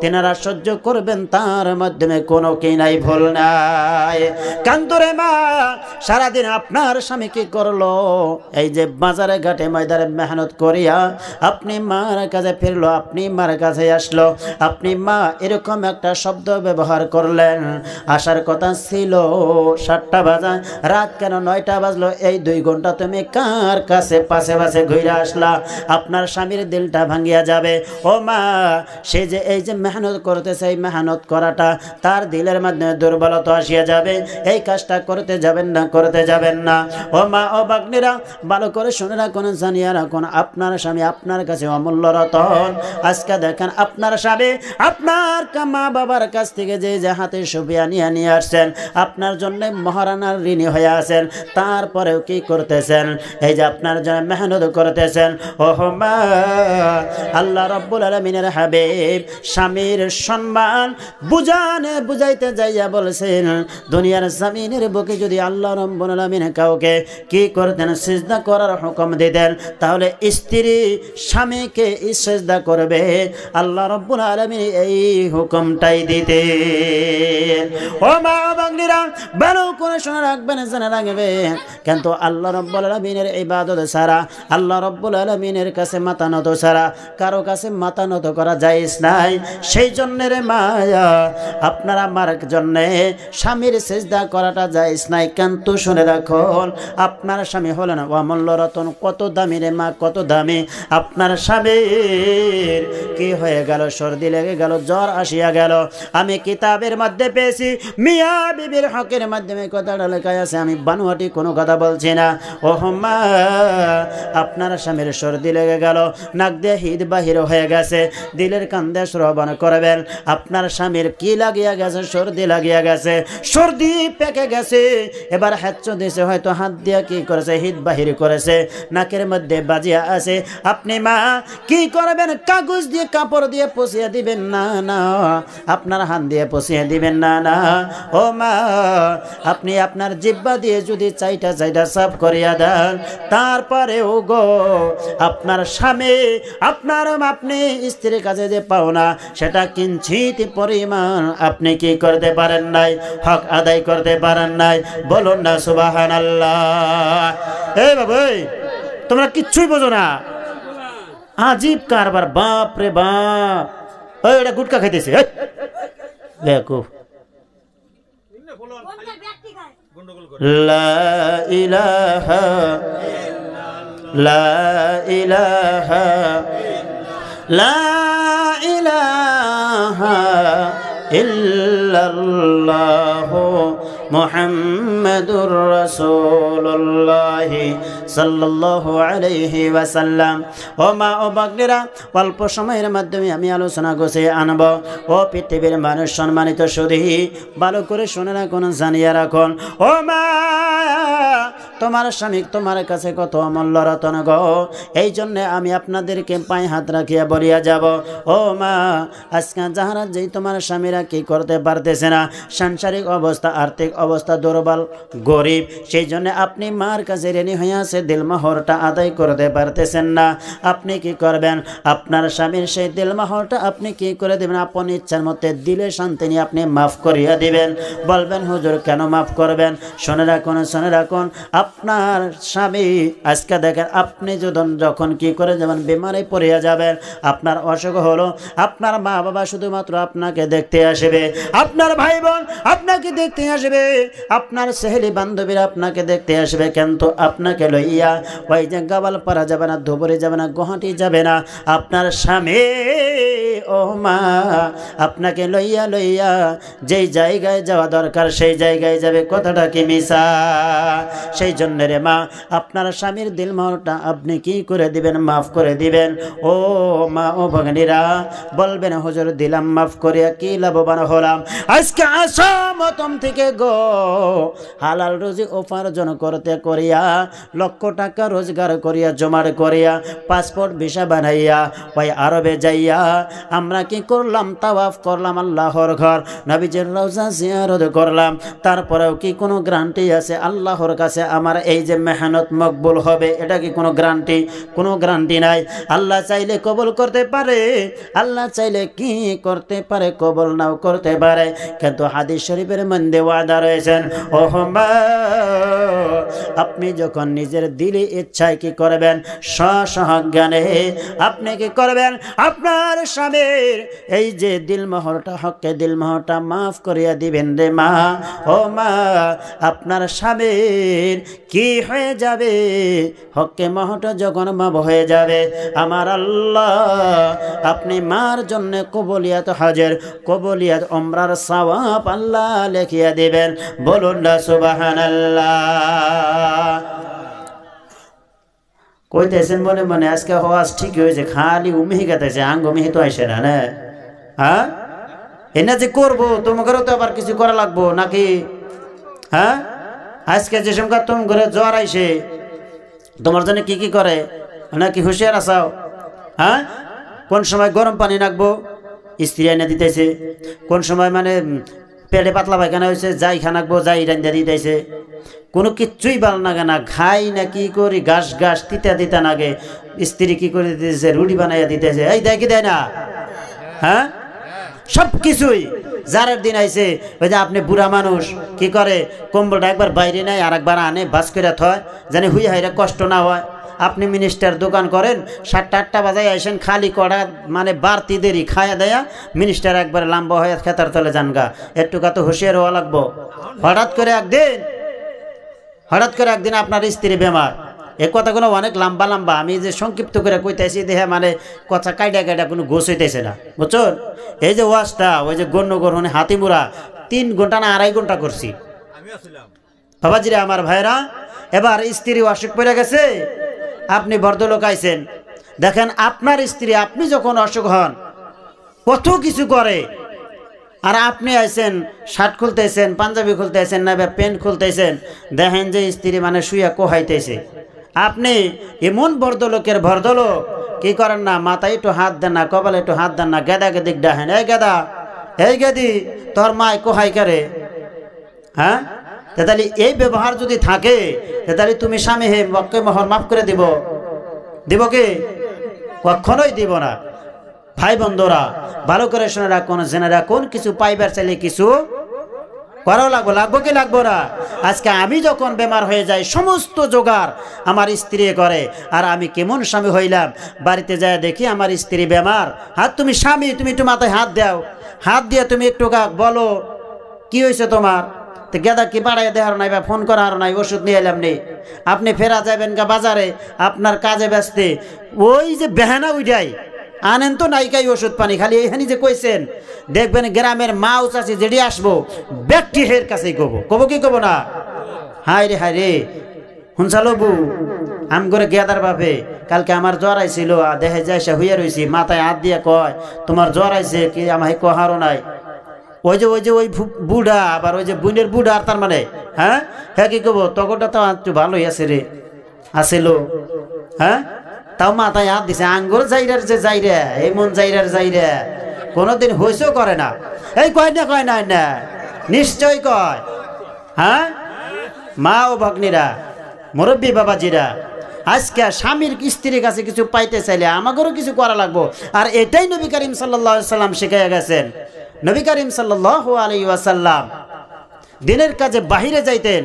তেনারা সহ্য করবেন, তার মাধ্যমে কোনো কি নাই, ভুল নাই। কান্তরে মা, সারাদিন আপনার স্বামী কি করলো? এই যে বাজারে ঘাটে ময়দানে মেহনত করিয়া আপনি মার কাছে ফিরল, আপনি মার কাছে আসলো, আপনি মা এরকম একটা শব্দ ব্যবহার করলেন, আসার কথা ছিল 7টা বাজা, রাত কেন 9টা বাজলো? এই 2 ঘন্টা তুমি কার কাছে পাশে পাশে ঘুরে আসলা? আপনার স্বামীর দিলটা ভাঙিয়া যাবে। ও মা, সে যে এই যে মেহনত করতেছে, এই মেহনত করাটা তার দিলের মাধ্যমে দুর্বলতা আসিয়া যাবে। এই কাজটা করতে যাবেন না, করতে যাবেন না। ও মা ও ভগ্নীরা, ভালো করে শুনে রাখুন, জানিয়া রাখুন, আপনার স্বামী আপনার কাছে অমূল্য রতন। আজকে দেখেন, আপনার স্বামী আপনার মা বাবার কাছ থেকে যে হাতে সুবিয়া নিয়ে আসছেন, আপনার জন্য মহারানার ঋণী হয়ে আছেন, তারপরেও কি করতেছেন? এই যে আপনার জন্য মেহনত করতেছেন। ও মা, আল্লাহ রাব্বুল আলামিনের হাবিব স্বামীর সম্মান বুঝাইতে যাইয়া বলছেন, দুনিয়ার জমিনের বুকে যদি আল্লাহ রাব্বুল আলামিন কাউকে কি করতেন, সিজদা করার হুকুম দিতেন, তাহলে স্ত্রী স্বামীকে সিজদা করবে, আল্লাহ রাব্বুল আলামিন এই হুকুমটাই দিতেন। ও মা বান্দিরা, ভালো করে শুনে রাখবেন, জেনে রাখবেন, কিন্তু আল্লাহ রাব্বুল আলামিনের ইবাদত ছাড়া, আল্লাহ রাব্বুল আলামিনের কাছে মাথা নত ছাড়া কারো কাছে মাথা নত করা জায়েজ নাই। সেই জন্য রে মায়া, আপনার আমার জন্য স্বামীর সিজদা করাটা জায়েজ নাই। কিন্তু শুনে রাখুন, আপনার স্বামী হলেন অমূল্য রতন। কত দামি রে মা, কত দামি আপনার স্বামী। স্বামীর কি হয়ে গেল, সর্দি লেগে গেল, জ্বর আসিয়া গেল। আমি কিতাবের মধ্যে পেয়েছি, মিয়া বিবির হকের মাধ্যমে কথাটা লেখা আছে, আমি বানোয়াটি কোনো কথা বলছি না। ও মা, আপনার স্বামীর সর্দি লেগে গেল, নাক দিয়ে হিদ বাহির হয়ে গেছে, দিলের কান্দে শ্রবণ করবেন। আপনার স্বামীর কি লাগিয়া গেছে? সর্দি লাগিয়া গেছে, সর্দি পেকে গেছে, এবার হাঁচ দিয়েছে, হয়তো হাত দিয়া কি করেছে, হিদ বাহির করেছে, নাকের মধ্যে বাজিয়া আছে। আপনি মা কি করবেন? কাগজ দিয়ে কাপড় দিয়ে পুষিয়ে দিবেন না, না আপনার হাত দিয়ে পুষিয়ে দিবেন না, না। ও মা, আপনি আপনার জিহ্বা দিয়ে যদি চাইটা সাফ করিয়া দেন, তারপরেও গো আপনার স্বামী আপনি স্ত্রীর কাছে যে পাওনা, সেটা কিঞ্চিত পরিমাণ আপনি কি করতে পারেন নাই, হক আদায় করতে পারেন নাই। বলুন না সুবহানাল্লাহ। এই বাবু, তোমরা কিচ্ছুই বোঝো না, আজীব কারবার, বাপ রে বাপ। ওই এটা গুটকা খাইতেছে, বেকুব। লা ইলাহা লা ইলাহা লা ইলাহা ইল্লাল্লাহু মুহাম্মাদুর রাসূলুল্লাহ সাল্লাল্লাহু আলাইহি ওয়াসাল্লাম। ও মা ও বাগনেরা, অল্প সময়ের মাধ্যমে আমি আলোচনা গুছিয়ে আনব। ও পৃথিবীর মানুষ, সম্মানিত সুধী, ভালো করে শুনে রাখুন, জানিয়ে রাখুন। ও মা, তোমার স্বামী তোমার কাছে কত অমূল্য রতন গো, এই জন্যে আমি আপনাদেরকে পায়ে হাত রাখিয়া বলিয়া যাব। ও মা, আজকে যাহারা যেই তোমার স্বামীরা কি করতে পারতেছে না, সাংসারিক অবস্থা, আর্থিক অবস্থা দুর্বল, গরিব, সেই জন্য আপনি মার কাছে ঋণী হয়ে আছে, দিলমাহরটা আদায় করতে পারতেছেন না। আপনি কি করবেন? আপনার স্বামীর সেই দিলমাহরটা আপনি কি করে দেবেন? আপন ইচ্ছার মধ্যে দিলে শান্তি নিয়ে আপনি মাফ করিয়া দিবেন। বলবেন হুজুর কেন মাফ করবেন? শুনে রাখুন, শুনে রাখুন, আপনার স্বামী আজকে দেখেন, আপনি যখন কি করে যাবেন, বিমারে পড়িয়া যাবেন, আপনার অসুখ হলো, আপনার মা বাবা শুধুমাত্র আপনাকে দেখতে আসবে, আপনার ভাই বোন আপনাকে দেখতে আসবে, আপনার সহেলি বান্ধবীরা আপনাকে দেখতে আসবে, কিন্তু আপনাকে লইয়া ওই যে গাবালপাড়া যাবে না, ধুবুরি যাবে না, গুয়াহাটি যাবে না, আপনার স্বামী ও মা আপনাকে লইয়া লইয়া যেই জায়গায় যাওয়া দরকার সেই জায়গায় যাবে। কথাটা কি মিছা? সেই জন্য রে মা, আপনার স্বামীর দিলমহরটা আপনি কি করে দিবেন? মাফ করে দিবেন। ও মা ও ভগ্নীরা, বলবেন হুজুর দিলাম মাফ করিয়া কি লাভবান হলাম? আজকে আসামতম থেকে গো হালাল রুজি উপার্জন করতে করিয়া, লক্ষ টাকা রোজগার করিয়া, জমার করিয়া, পাসপোর্ট ভিসা বানাইয়া ওই আরবে যাইয়া আমরা কি করলাম? তাওয়াফ করলাম আল্লাহর ঘর, নবীজির রওজা জিয়ারত করলাম। তারপরেও কি কোনো গ্যারান্টি আছে আল্লাহর কাছে আমার এই যে মেহনত মকবুল হবে? এটা কি কোনো গ্যারান্টি? কোনো গ্যারান্টি নাই। আল্লাহ চাইলে কবুল করতে পারে, আল্লাহ চাইলে কি করতে পারে? কবুল নাও করতে পারে। কিন্তু হাদিস শরীফের মধ্যে ওয়াদা রয়েছেন, ও মা, আপনি যখন নিজের দিলে ইচ্ছায় কি করবেন? স্বজ্ঞানে আপনি কি করবেন? আপনার স্বামীর এই যে দিলমহরটা, হককে দিলমহরটা মাফ করিয়া দিবেন রে মা। ও মা, আপনার স্বামীর কি হয়ে যাবে? হককে মহরটা যখন মাফ হয়ে যাবে, আমার আল্লাহ আপনি মার জন্য কবুলিয়াত হাজের, কবুলিয়াত উমরার সওয়াব আল্লাহ লিখিয়া দিবেন। বলুন না সুবহানাল্লাহ। কইতেছেন মনে মনে আজকে হওয়াজ ঠিক হয়েছে, খালি উমিহি গাতেছে, আঙ্গ মিহি তো আসে না, না? হ্যাঁ, এনে যে করবো তোমাকেও তো আবার কিছু করা লাগবো নাকি? হ্যাঁ, আজকে যে সময় তুমি ঘরে জ্বর আইসে, তোমার জন্য কি কি করে নাকি হুঁশিয়ার আসাও? হ্যাঁ, কোন সময় গরম পানি রাখবো, স্ত্রী এনে দিতেছে, কোন সময় মানে পেটে পাতলা পায়খানা হয়েছে, যাই খানাকবো, যাই রান্না দিতেছে, কোনো কিচ্ছুই ভাল লাগে না। খাই না কি করি, ঘাস ঘাস তিতা তিতা নাগে। স্ত্রী কি করে দিতেছে? রুটি বানাইয়া দিতেছে, এই দেয় কি দেয় না? হ্যাঁ, সব কিছুই যারের দিন আইছে। ওই যে আপনি বুড়া মানুষ কি করে, কম্বলটা একবার বাইরে নেয় আর একবার আনে, বাস করে থয়, জানে হুই হাইরা কষ্ট না হয়। আপনি মিনিস্টার দোকান করেন, 7টা-8টা বাজায় আসেন, খালি কড়া মানে বাড়তি দেরি খায়া দেয়া মিনিস্টার একবার লম্বা হয়ে খেতার তলে জানগা। একটুকা তো হুঁশিয়ার হওয়া লাগবো। হঠাৎ করে একদিন আপনার স্ত্রী বেমার, এই কথাগুলো অনেক লম্বা লম্বা, আমি যে সংক্ষিপ্ত করে কইতেছি দেখে মানে কথা কাইডা কাইডা কোনো গোছ হইতেছে না, বুঝছেন? এই যে ওয়াজটা ওই যে গণ্য গ্রহণে হাতিমুরা 3 ঘন্টা না 2.5 ঘন্টা করছি বাবাজিরা আমার ভাইরা। এবার স্ত্রী অসুখ পড়ে গেছে, আপনি ভদ্রলোক আইছেন, দেখেন আপনার স্ত্রী আপনি যখন অসুখ হন কত কিছু করে, আর আপনি আইছেন শার্ট খুলতেছেন, পাঞ্জাবি খুলতেছেন না প্যান্ট খুলতেছেন, দেখেন যে স্ত্রী মানে শুয়ে কোহাইতেছে। আপনি এমন ভদ্রলোকের ভদ্রলোক কি করেন না, মাথায় একটু হাত দেন না, কপালে একটু হাত দেন না, গেদা গেদিক ডাহেন, এই গেদা এই গেদি তোর মায় কোহাই করে, হ্যাঁ? তাহলে এই ব্যবহার যদি থাকে তাহলে তুমি স্বামী হে মক্কে মোহর মাফ করে দিব কি? কখনোই দিব না। ভাই বন্ধুরা ভালো করে শুনে রাখুন, জেনে রাখুন, কিছু পাইবার চাইলে কিছু করাও লাগবো কি লাগবো না? আজকে আমি যখন বেমার হয়ে যাই সমস্ত জোগাড় আমার স্ত্রী করে, আর আমি কেমন স্বামী হইলাম, বাড়িতে যায় দেখি আমার স্ত্রী বেমার। হাত তুমি স্বামী, তুমি একটু মাথায় হাত দাও, হাত দিয়ে তুমি একটু বলো কি হয়েছে তোমার। তো গেদা কি বাড়াই দেওয়ার নাই বা ফোন করার নাই, ওষুধ নিয়ে এলাম নেই। আপনি ফেরা যাবেন গা বাজারে আপনার কাজে ব্যস্তে, ওই যে বেহানা উঠাই আনেন তো নাইকাই ওষুধ পানি, খালি এখানে যে কইছেন দেখবেন গ্রামের মাও চাষি যেটি আসবো ব্যক্তি হের কাছেই কব কি কব না? হায় রে শুনছালো বু আম করে গেদার বাপে কালকে আমার জ্বর আইছিল, দেখে যায় সে হইয়া রয়েছি, মাথায় হাত দিয়ে কয় তোমার জ্বর আইছে কি? আমায় কহারও নাই। ওই যে ওই বুড়া, আবার ওই যে বুনের বুড়া, আর তার মানে হ্যাঁ হ্যাঁ কি কব, তখনটা তো একটু ভালোই আছে রে, আসিল, হ্যাঁ? তাও মাথায় হাত দিছে, আঙ্গুর যাইরার যে যাইরা এমন যাইরার যাইরা কোনোদিন হইসও করে না। এই কয় না নিশ্চয় কয়, হ্যাঁ? মা ও ভগ্নীরা, মুরব্বী বাবাজিরা, আজকে স্বামীর স্ত্রীর কাছে কিছু পাইতে চাইলে আমাদেরও কিছু করা লাগবো। আর এটাই নবী করিম সাল্লাল্লাহু আলাইহি ওয়াসাল্লাম শিখাইয়া গেছেন। নবী করিম সাল্লাল্লাহু আলাইহি ওয়াসাল্লাম দিনের কাজে বাহিরে যাইতেন,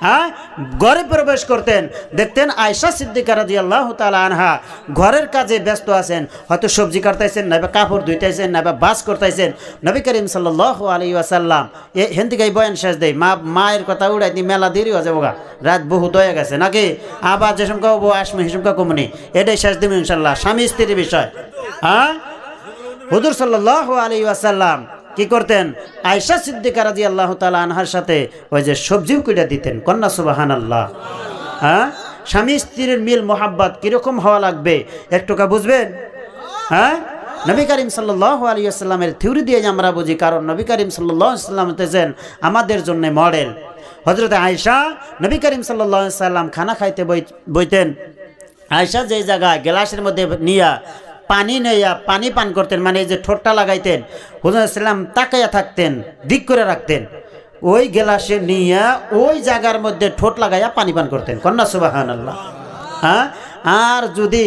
হ্যাঁ, ঘরে প্রবেশ করতেন, দেখতেন আয়েশা সিদ্দিকা রাদিয়াল্লাহু তাআলা আনহা ঘরের কাজে ব্যস্ত আছেন, হয়তো সবজি কাটতেছেন না বা কাপড় ধুইতেছেন না বা বাস করতেছেন। নবী করিম সাল্লাল্লাহু আলাইহি ওয়াসাল্লাম হেন্দিকাই বয়ান শেষ দেয়, মায়ের কথা উড়াইনি মেলা দেরি হয়ে যাবো গা, রাত বহুত হয়ে গেছে নাকি, আবার যে সময় কব আসমি হিসুমকা কমনি, এটাই শেষ দেব ইনশাল্লাহ, স্বামী স্ত্রীর বিষয়। হ্যাঁ, হুজুর সাল্লাল্লাহু আলাইহি ওয়াসাল্লাম কি করতেন, আয়েশা সিদ্দিকা রাদিয়াল্লাহু তাআলা আনহার সাথে ওই যে সবজিও কুইটা দিতেন, কন্যা সুবহানাল্লাহ। হ্যাঁ, স্বামী স্ত্রীর মিল মোহাব্বত কিরকম হওয়া লাগবে একটুকা বুঝবেন? হ্যাঁ, নবী করিম সাল্লাল্লাহু আলাইহি ওয়াসাল্লামের থিওরি দিয়ে আমরা বুঝি, কারণ নবী করিম সাল্লাল্লাহু আলাইহি ওয়াসাল্লাম হতেছেন আমাদের জন্য মডেল। হযরত আয়েশা নবী করিম সাল্লাল্লাহু আলাইহি ওয়াসাল্লাম খানা খাইতে বইতেন, আয়েশা যেই জায়গায় গ্লাসের মধ্যে নিয়া পানি নেয়া পানি পান করতেন, মানে এই যে ঠোঁটটা লাগাইতেন, হুজুর সাল্লাম তাকাইয়া থাকতেন, দিক করে রাখতেন, ওই গ্লাসে নিয়া ওই জায়গার মধ্যে ঠোঁট লাগাইয়া পানি পান করতেন, কন্যা সুবহানাল্লাহ। হ্যাঁ, আর যদি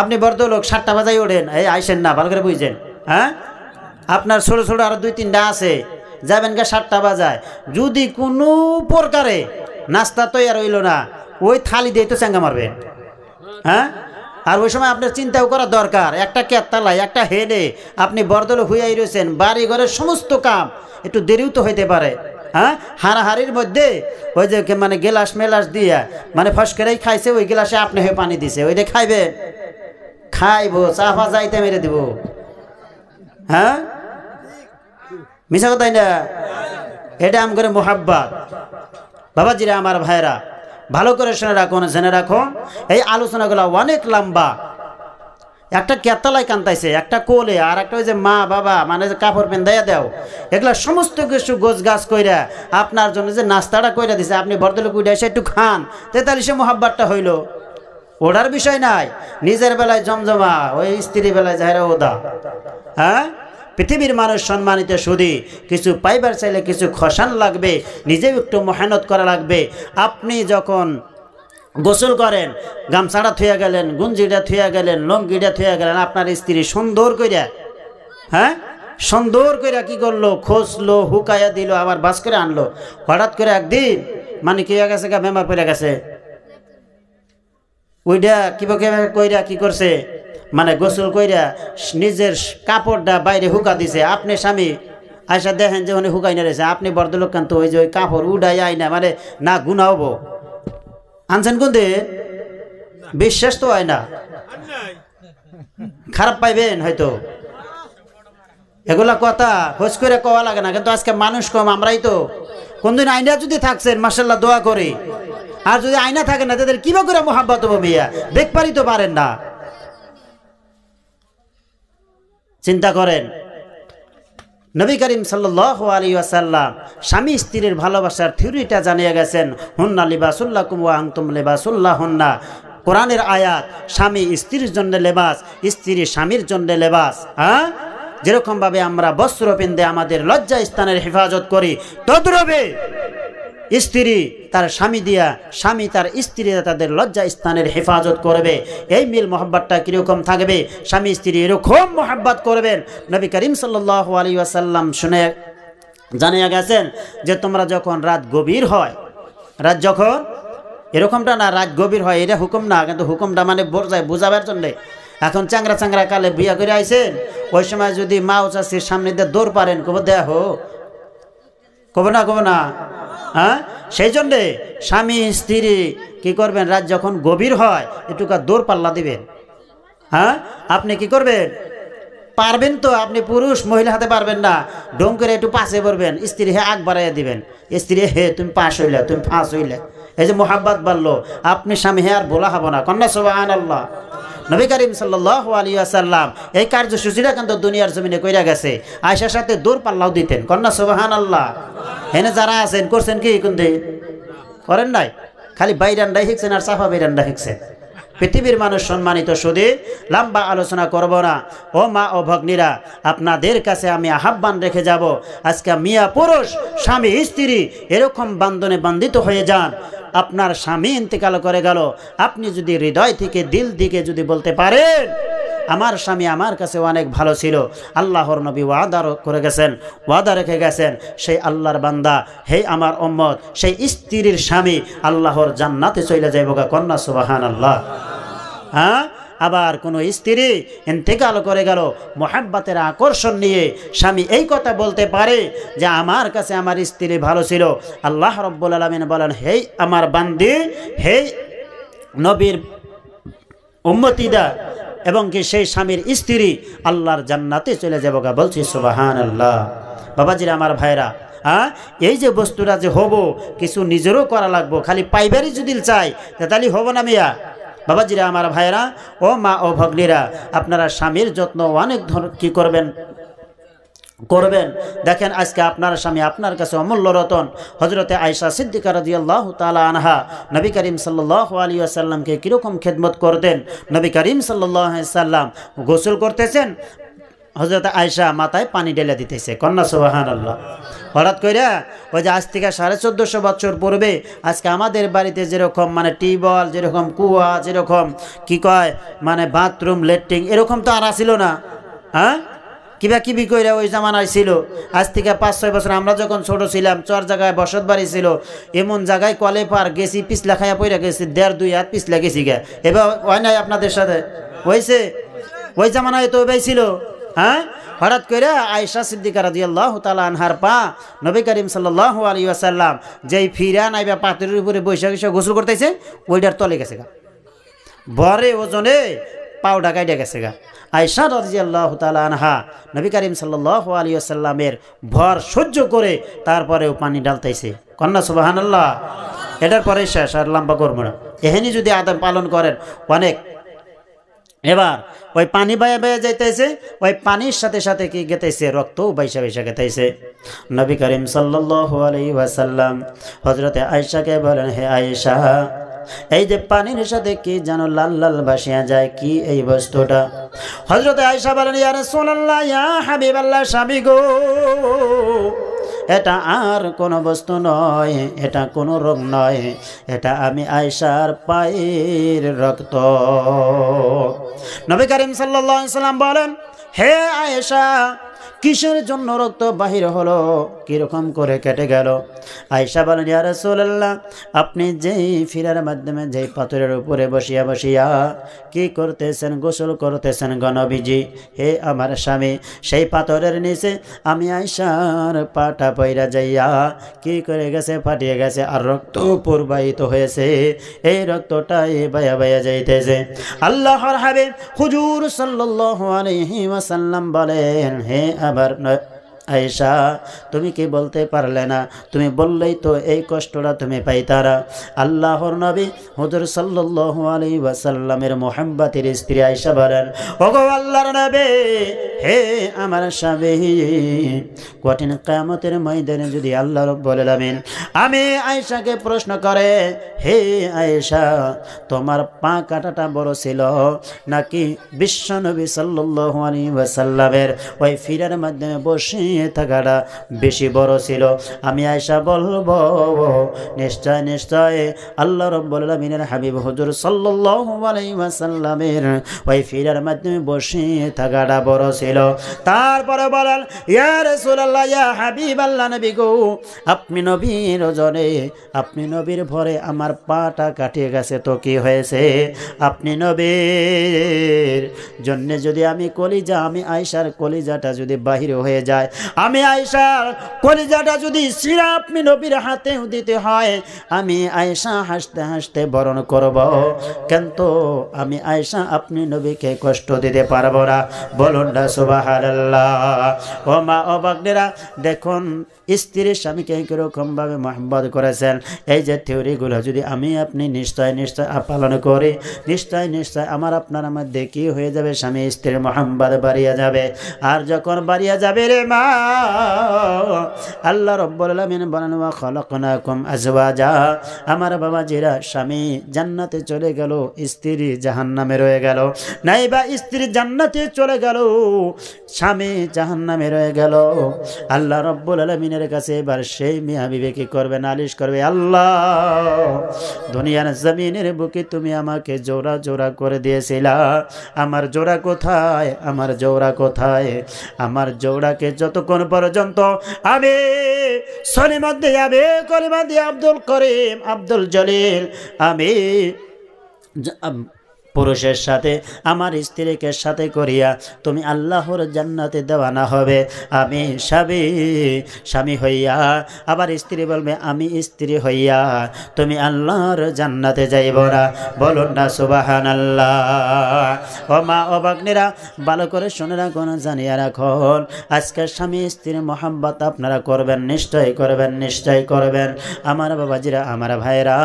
আপনি বড়লোক 7টা বাজাই ওঠেন, এই আইসেন না, ভালো করে বুঝছেন, হ্যাঁ, আপনার ছোটো ছোটো আরো 2-3টা আছে, যাবেন গা 7টা বাজায়, যদি কোনো প্রকারে নাস্তা তৈরি হইল না, ওই থালি দিয়ে তো চেঙ্গা মারবেন। হ্যাঁ, আর ওই সময় আপনার চিন্তাও করা দরকার, একটা কেতলায় একটা হেডে আপনি বরদল হইয়াই রয়েছেন, বাড়ি ঘরের সমস্ত কাম একটু দেরিও তো হইতে পারে। হ্যাঁ, হাড়াহাড়ির মধ্যে ওই যে মানে গেলাস মেলাস দিয়া মানে ফসকেরাই খাইছে, ওই গেলাসে আপনি হয়ে পানি দিছে, ওইটা খাইবে, খাইবো চাফা যাইতে মেরে দিব। হ্যাঁ, মিশা কথাই না, এটা আম করে মোহাব্বত। বাবাজিরা আমার ভাইরা ভালো করে শুনে রাখুন, জেনে রাখুন, এই আলোচনাগুলো অনেক লম্বা। একটা কেতলায় কান্তাইছে, একটা কোলে, আর একটা ওই যে মা বাবা মানে যে কাপড় পেন্দাইয়া দেও, এগুলা সমস্ত কিছু গোছ গাছ কইরা আপনার জন্য যে নাস্তাটা কইরা দিছে, আপনি বর্দলে কুইডা এসে একটু খান, 43 মোহাব্বতটা হইল। ওটার বিষয় নাই, নিজের বেলায় জমজমা, ওই স্ত্রী বেলায় যাহেরা ওদা। হ্যাঁ, পৃথিবীর মানুষ সম্মানিত, শুধু কিছু পাইবার চাইলে কিছু খসান লাগবে, নিজেও একটু মেহনত করা লাগবে। আপনি যখন গোসল করেন, গামছাটা থুয়া গেলেন, গুঞ্জিটা থুয়া গেলেন, লঙ্গিটা থুয়া গেলেন, আপনার স্ত্রী সুন্দর কইরা, হ্যাঁ, সুন্দর কইরা কি করলো, খসলো, হুকাইয়া দিল, আবার বাস করে আনলো। হঠাৎ করে একদিন মানে কি হয়ে গেছে, বেমার পড়ে গেছে, ওইটা কিভাবে কইরা কি করছে, মানে গোসল কইরা নিজের কাপড়টা বাইরে হুকা দিছে। আপনি স্বামী আয়সা দেখেন যে উনি হুকাই না রয়েছে, আপনি বর্দলোক কান্ত ওই যে ওই কাপড় উডাই আই না, মানে না গুণা হবো, আনছেন কোন দিন? বিশ্বাস তো হয় না, খারাপ পাইবেন হয়তো। এগুলা কথা খোঁজ করে কওয়া লাগে না, কিন্তু আজকে মানুষ কম। আমরাই তো কোনদিন আইনা যদি থাকছেন মাশাআল্লাহ দোয়া করি, আর যদি আইনা থাকে না তাদের কিভাবে করে মোহাব্বত হবে মিয়া? দেখবারই তো পারেন না। চিন্তা করেন, নবী করিম সাল্লাল্লাহু আলাইহি ওয়াসাল্লাম স্বামী স্ত্রীর ভালোবাসার থিওরিটা জানিয়ে গেছেন। হুন্না লিবাসুল্লাকুম ওয়া আনতুম লিবাসুল্লাহুন্না। কোরআনের আয়াত, স্বামী স্ত্রীর জন্য লেবাস, স্ত্রী স্বামীর জন্য লেবাস। হ্যাঁ, যেরকম ভাবে আমরা বস্ত্র পিন্ধে আমাদের লজ্জা স্থানের হেফাজত করি, তদ্রূপে স্ত্রী তার স্বামী দিয়া, স্বামী তার স্ত্রী তাদের লজ্জা স্থানের হেফাজত করবে। এই মিল মোহাব্বতটা কীরকম থাকবে? স্বামী স্ত্রী এরকম মোহাব্বত করবেন। নবী করিম সাল্লাল্লাহু আলাইহি ওয়াসাল্লাম শুনে জানিয়ে গেছেন যে তোমরা যখন রাত গভীর হয়, রাত যখন এরকমটা না, রাত গভীর হয় এটা হুকুম না, কিন্তু হুকুমটা মানে বোঝাবার জন্যে। এখন চাংরা চাংরা কালে বিয়া করে আইছেন, ওই সময় যদি মা ও চাষির সামনে দিয়ে দৌড় পারেন, কব দেয়া হো, কব না। হ্যাঁ, সেই জন্যে স্বামী স্ত্রী কি করবেন? রাত যখন গভীর হয় একটু দৌড় পাল্লা দিবেন। হ্যাঁ, আপনি কি করবেন? পারবেন তো, আপনি পুরুষ, মহিলা হাতে পারবেন না, ডোম করে একটু পাশে পড়বেন, স্ত্রী হে আগ বাড়াইয়া দিবেন, স্ত্রী হে তুমি পাশ হইলে, তুমি ফাঁস হইলে। এই যে মোহাব্বত বাড়লো, আপনি স্বামী হে আর বলা হবো না। কন্যা সুবহানাল্লাহ। নবী করিম সাল্লাল্লাহু আলাইহি ওয়াসাল্লাম এই কার্যসূচিটা কিন্তু দুনিয়ার জমিনে কইরা গেছে। আয়েশার সাথে দৌড় পাল্লাও দিতেন। কন্যা সুবহানাল্লাহ। এনে যারা আছেন করছেন কি? কোনদিন করেন নাই, খালি বাইরান্ডাই শিখছেন আর সাফা বাইরান্ডা শিখছেন। পৃথিবীর মানুষ সম্মানিত, শুধু লম্বা আলোচনা করব না। ও মা ও ভগ্নীরা, আপনাদের কাছে আমি আহ্বান রেখে যাব, আজকে মিয়া পুরুষ স্বামী স্ত্রী এরকম বান্ধনে বান্ধিত হয়ে যান। আপনার স্বামী ইন্তেকাল করে গেল, আপনি যদি হৃদয় থেকে দিল দিকে যদি বলতে পারেন আমার স্বামী আমার কাছে অনেক ভালো ছিল, আল্লাহর নবী ওয়াদা করে গেছেন, ওয়াদা রেখে গেছেন, সেই আল্লাহর বান্দা, হে আমার উম্মত, সেই স্ত্রীর স্বামী আল্লাহর জান্নাতে চলে যাইব। কন্যা সুবহানাল্লাহ। হ্যাঁ, আবার কোনো স্ত্রী ইন্তেকাল করে গেল, মোহাব্বতের আকর্ষণ নিয়ে স্বামী এই কথা বলতে পারে যে আমার কাছে আমার স্ত্রী ভালো ছিল। আল্লাহ রাব্বুল আলামিন বলেন, হে আমার বান্দি, হে নবীর উম্মতিদা, এবং কি সেই স্বামীর স্ত্রী আল্লাহর জান্নাতে চলে যাবো। বলছি সুবহানাল্লাহ। বাবাজিরা, আমার ভাইরা, হ্যাঁ, এই যে বস্তুটা যে হবো, কিছু নিজেরও করা লাগবো। খালি পাইবারই যদি চাই তাহলে হবো না মিয়া। বাবাজিরা, আমার ভাইরা, ও মা ও ভগ্নীরা, আপনারা স্বামীর যত্ন অনেক কি করবেন। দেখেন, আজকে আপনার স্বামী আপনার কাছে অমূল্য রতন। হযরতে আয়েশা সিদ্দিকা রাদিয়াল্লাহু তাআলা আনহা নবী করিম সাল্লাল্লাহু আলাইহি ওয়াসাল্লামকে কিরকম খেদমত করতেন। নবী করিম সাল্লাল্লাহু আলাইহি ওয়াসাল্লাম গোসল করতেছেন, হযরতে আয়েশা মাথায় পানি ঢেলে দিতেছে। কন্যা সুবহানাল্লাহ। হঠাৎ কইরা ওই যে আজ থেকে 1450 বছর পূর্বে আজকে আমাদের বাড়িতে যেরকম মানে টিউবওয়েল, যেরকম কুয়া, যেরকম কি কয় মানে বাথরুম, লেট্রিন, এরকম তো আর আসিল না। হ্যাঁ, কিবি কইরা ওই জামানায় ছিল। আজ থেকে 5-6 বছর আমরা যখন ছোট ছিলাম, চর জায়গায় বসত বাড়ি ছিল, এমন জায়গায় কলে পার গেছি, পিছলা খাইয়া পইরা গেছি, 1.5-2 হাত পিছলা গেছি গা। এবার হয় নাই আপনাদের সাথে? হয়েছে? ওই জামানায় তো ওই ছিল। হ্যাঁ, হঠাৎ করে আয়েশা সিদ্দিকা রাদিয়াল্লাহু তাআলা আনহার পা নবী করিম সাল্লাল্লাহু আলাইহি ওয়াসাল্লাম যেই ফিরা নাইবা পাথরের উপরে বৈশা বৈশা গোসল করতেছে, ওইটার তলে গেছে গা, ভরে ওজনে পাউডা কাইডা গেছে গা। আয়েশা রাদিয়াল্লাহু তাআলা আনহা নবী করিম সাল্লাল্লাহু আলাইহি ওয়াসাল্লামের ভর সহ্য করে তারপরেও পানি ঢালতেছে। কন্যা সুবহানাল্লাহ। এটার পরে শেষ, আর লম্বা করবো না। এহেনি যদি আদব পালন করেন অনেক। এবার ওই পানি বাইয়া বাইয়া যাইতেছে, ওই পানির সাথে সাথে কি গেতেছে? রক্ত বাইসা বাইসা গেতেছে। নবী করিম সাল্লাল্লাহু আলাইহি ওয়াসাল্লাম হযরতে আয়েশাকে বলেন, হে আয়েশা, এই যে পানির সাথে কি যেন লাল লাল ভাসিয়া যায়, কি এই বস্তুটা? হযরতে আয়েশা বলেন, ইয়া রাসূলুল্লাহ, ইয়া হাবিবাল্লাহ, স্বামী গো, এটা আর কোনো বস্তু নয়, এটা কোনো রোগ নয়, এটা আমি আয়েশার পায়ের রক্ত। নবী করিম সাল্লাল্লাহু আলাইহি ওয়াসাল্লাম বলেন, হে আয়েশা, কিসের জন্য রক্ত বাহির হলো, কিরকম করে কেটে গেল? আয়েশা বলেন, ইয়া রাসূলুল্লাহ, আপনি যেই ফিরার মাধ্যমে যেই পাথরের উপরে বসিয়া বসিয়া কি করতেছেন, গোসল করতেছেন গো নবীজি, হে আমার স্বামী, সেই পাথরের নিচে আমি আয়েশার পাটা পইরা যাইয়া কি করে গেছে, ফাটিয়ে গেছে, আর রক্ত প্রবাহিত হয়েছে। এই রক্তটাই বায়া বায়া যাইতেছে। আল্লাহর হাবিব হুজুর সাল্লাল্লাহু আলাইহি ওয়াসাল্লাম বলেন, হে আমার আয়েশা, তুমি কি বলতে পারলে না? তুমি বললেই তো এই কষ্টটা তুমি পাইতারা। আল্লাহর নবী হুজুর সাল্লাল্লাহু আলাইহি ওয়াসাল্লামের মুহাব্বতের স্ত্রী আয়েশা বলেন, ওগো আল্লাহর নবী, হে আমার স্বামী, কঠিন কিয়ামতের ময়দানে যদি আল্লাহ রাব্বুল আলামিন আমি আয়েশাকে প্রশ্ন করে, হে আয়েশা, তোমার পা কাটাটা বড় ছিল নাকি বিশ্ব নবী সাল্লাল্লাহু আলাইহি ওয়াসাল্লামের ওই ফিরার মাধ্যমে বসে থাকাটা বেশি বড় ছিল? আমি আয়েশা বলবো, নিশ্চয় নিশ্চয় আল্লাহ রাব্বুল আলামিনের হাবিব হুজুর সাল্লাল্লাহু আলাইহি ওয়াসাল্লামের ওই ফিরার মাধ্যমে বসে থাকাটা বড় ছিল। তারপরে বলেন, ইয়া রাসূলুল্লাহ, ইয়া হাবিবাল্লাহ, নবী গো, আপনি নবীর ওজনে, আপনি নবীর ভরে আমার পাটা কাটিয়ে গেছে তো কি হয়েছে? আপনি নবীর জন্য যদি আমি কলিজা, আমি আয়েশার কলিজাটা যদি বাহির হয়ে যায়, আমি আয়েশার কলিজাটা যদি সিরা আপনি নবীর হাতেও দিতে হয়, আমি আয়েশা হাসতে হাসতে বরণ করব, কিন্তু আমি আয়েশা আপনি নবীকে কষ্ট দিতে পারবো না। বলুন না সুবহানাল্লাহ। ও মা, ও বাগনেরা, দেখুন স্ত্রীর স্বামীকে কিরকম ভাবে মহব্বত করেছেন। এই যে থিওরিগুলো যদি আমি আপনি নিশ্চয় নিশ্চয় পালন করি, নিশ্চয় নিশ্চয় আমার আপনার মধ্যে কি হয়ে যাবে, স্বামী স্ত্রীর মহব্বত বাড়িয়ে যাবে। আর যখন বাড়িয়ে যাবে রে মা, আল্লাহ রাব্বুল আলামিন বলেন, ওয়া খালাকনাকুম আজওয়াজা, আমার বাবাজিরা, স্বামী জান্নাতে চলে গেল, স্ত্রী জাহান্নামে রয়ে গেল, নাইবা স্ত্রী জান্নাতে চলে গেল, স্বামী জাহান্নামে রয়ে গেল। আল্লাহ রাব্বুল আলামিনের কাছে এবার সেই মিয়া বিবি কি করবে? নালিশ করবে, আল্লাহ, দুনিয়ার জমিনের বুকে তুমি আমাকে জোড়া জোড়া করে দিয়েছিলা, আমার জোড়া কোথায়? আমার জোড়া কোথায়? আমার জোড়াকে যতক্ষণ পর্যন্ত আমি সলিমা দিয়ে, আমি কলিমা দিয়ে আব্দুল করিম, আব্দুল জলিল, আমি পুরুষের সাথে আমার স্ত্রীকে সাথে করিয়া তুমি আল্লাহর জান্নাতে দেওয়ানা হবে, আমি স্বামী হইয়া, আবার স্ত্রী বলবে আমি স্ত্রী হইয়া তুমি আল্লাহর জান্নাতে যাইব না। বলুন না সুবহানাল্লাহ। ও মা, ও বাগনেরা, ভালো করে শুনে রাখুন, জানিয়া রাখুন, আজকে স্বামী স্ত্রীর মহব্বত আপনারা করবেন, নিশ্চয় করবেন, নিশ্চয় করবেন। আমার বাবাজিরা, আমার ভাইরা,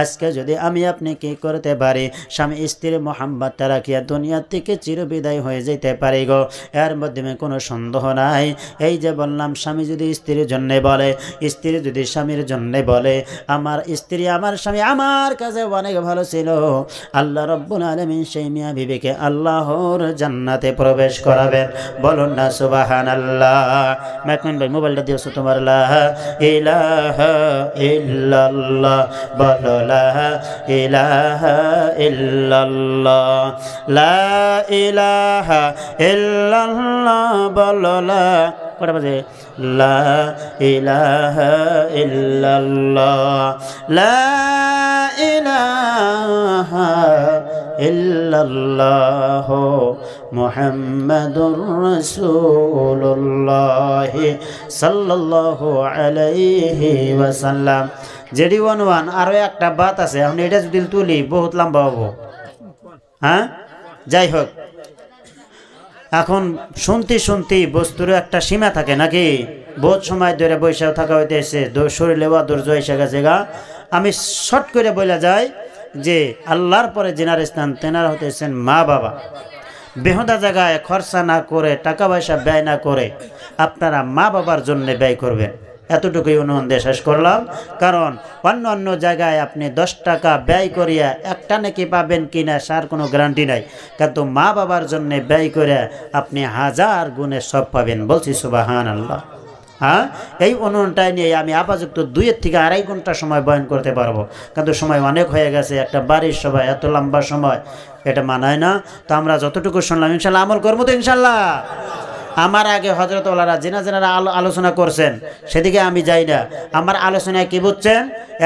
আজকে যদি আমি আপনি কি করতে পারি, স্বামী স্ত্রীর মোহাম্মদটা রাখিয়া দুনিয়া থেকে চিরবিদায় হয়ে যেতে পারি গো, এর মাধ্যমে কোনো সন্দেহ নাই। এই যে বললাম, স্বামী যদি স্ত্রীর জন্যে বলে, স্ত্রী যদি স্বামীর জন্যে বলে, আমার স্ত্রী আমার স্বামী আমার কাছে অনেক ভালো ছিল, আল্লাহ রাব্বুল আলামিন সেই মিয়া বিবিকে আল্লাহর জান্নাতে প্রবেশ করাবেন। বলুন না সুবহানাল্লাহ। মাইকম্যান ভাই, মোবাইলটা দিয়েছো তোমার। লা ইলাহা ইল্লাল্লাহ, বলো লা ইলাহা ইল্লাল্লাহ, লা ইলাহা ইল্লাল্লাহ, বলো লা, কটা বাজে? লা ইলাহা ইল্লাল্লাহ, লা ইলাহা ইল্লাল্লাহ, মুহাম্মাদুর রাসূলুল্লাহ সাল্লাল্লাহু আলাইহি ওয়াসাল্লাম। জেডি 11 আরো একটা বাত আছে, আমি এটা যদি তুলি বহুত লম্বা হবো। হ্যাঁ, যাই হোক, এখন শুনতে শুনতে বস্তুর একটা সীমা থাকে নাকি? বহুত সময় ধরে বৈশা থাকা হইতেছে, শরীরে ধৈর্য এসে গেছে গা। আমি শর্ট করে বলা যায় যে আল্লাহর পরে জেনার স্থান তেনারা হতেছেন মা বাবা। বেহুদা জায়গায় খরচা না করে, টাকা পয়সা ব্যয় না করে আপনারা মা বাবার জন্য ব্যয় করবেন। এতটুকুই অনুরোধ শেষ করলাম। কারণ অন্য অন্য জায়গায় আপনি 10 টাকা ব্যয় করিয়া একটা নাকি পাবেন কিনা তার কোনো গ্যারান্টি নাই, কিন্তু মা বাবার জন্য ব্যয় করে আপনি 1000 গুণে সব পাবেন। বলছি সুবহানাল্লাহ। হ্যাঁ, এই অনুরোধটাই নিয়ে আমি আপাতত 2 থেকে 2.5 ঘন্টা সময় বয়ান করতে পারবো, কিন্তু সময় অনেক হয়ে গেছে। একটা বাড়ির সবাই এত লম্বা সময় এটা মানায় না। তো আমরা যতটুকু শুনলাম ইনশাল্লাহ আমল করবো তো ইনশাল্লাহ। আমার আগে হযরত ওলারা জিনারা আলোচনা করছেন, সেদিকে আমি যাই না। আমার আলোচনায় কি বুঝছেন?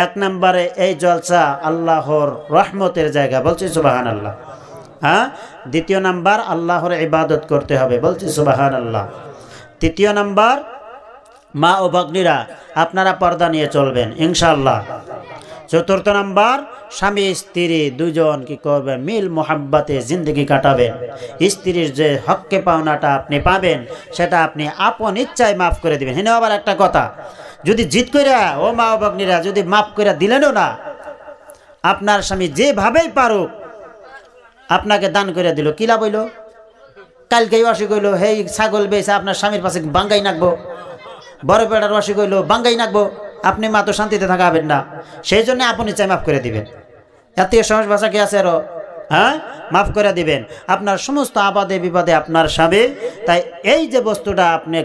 1 নম্বরে এই জলসা আল্লাহর রহমতের জায়গা, বলছি সুবহানাল্লাহ। হ্যাঁ, 2 নাম্বার আল্লাহর ইবাদত করতে হবে, বলছি সুবহানাল্লাহ। 3 নাম্বার মা ও ভগ্নীরা আপনারা পর্দা নিয়ে চলবেন ইনশাআল্লাহ। 4 নাম্বার স্বামী স্ত্রী দুজন কি করবেন? মিল মোহাব্বতে জিন্দগি কাটাবেন। স্ত্রীর যে হককে পাওনাটা আপনি পাবেন সেটা আপনি আপন ইচ্ছায় মাফ করে দিবেন। হ্যাঁ, আবার একটা কথা, যদি জিদ কইরা ও মা ও ভগ্নীরা যদি মাফ করে দিলেনও না, আপনার স্বামী যেভাবেই পারুক আপনাকে দান করে দিল, কি লাভ হইল? কালকেই অসুখ হইল, হেই ছাগল বেছে আপনার স্বামীর পাশে বাঙ্গাই নাকবো, বড় পেটার অসুখ হইল বাঙ্গাই নাকবো, আপনি মা তো শান্তিতে থাকাবেন না। সেই জন্য আপনি চাই মাফ করে দিবেন। এত সহজ ভাষা কি আছে আরো? হ্যাঁ, মাফ করে দিবেন আপনার সমস্ত আবাদে বিবাদে আপনার স্বামী। তাই এই যে বস্তুটা আপনি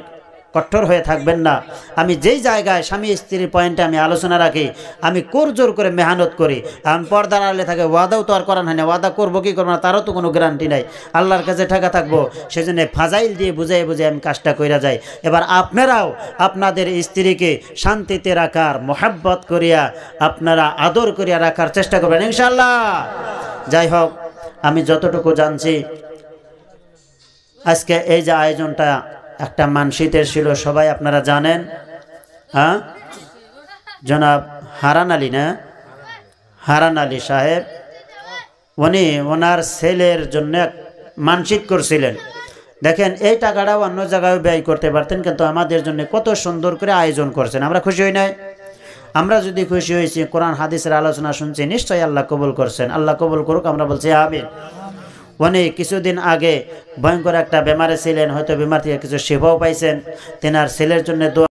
কঠোর হয়ে থাকবেন না। আমি যেই জায়গায় স্বামী স্ত্রীর পয়েন্টে আমি আলোচনা রাখি, আমি জোর করে মেহনত করি। আমি পর্দার আড়ালে থাকে, ওয়াদাও তো আর করান হয় না, ওয়াদা করবো কি করবো না তারও তো কোনো গ্যারান্টি নাই, আল্লাহর কাছে ঠেকা থাকবো। সেজন্য ফাজাইল দিয়ে বুঝাই বুঝে আমি কাজটা কইরা যাই। এবার আপনারাও আপনাদের স্ত্রীকে শান্তিতে রাখার, মোহাব্বত করিয়া আপনারা আদর করিয়া রাখার চেষ্টা করবেন ইনশাআল্লাহ। যাই হোক, আমি যতটুকু জানছি আজকে এই যে আয়োজনটা একটা মানসিতের ছিল, সবাই আপনারা জানেন। হ্যাঁ, জনাব হারান আলী, না হারান আলী সাহেব, উনি ওনার ছেলের জন্য মানসিক করছিলেন। দেখেন, এই টাকাটাও অন্য জায়গায় ব্যয় করতে পারতেন, কিন্তু আমাদের জন্য কত সুন্দর করে আয়োজন করছেন। আমরা খুশি হই নাই? আমরা যদি খুশি হয়েছি, কোরআন হাদিসের আলোচনা শুনছি, নিশ্চয়ই আল্লাহ কবুল করছেন। আল্লাহ কবুল করুক, আমরা বলছি আমিন। উনি কিছুদিন আগে ভয়ঙ্কর একটা বেমারে ছিলেন, হয়তো বেমার থেকে কিছু সেবাও পাইছেন। তেনার ছেলের জন্য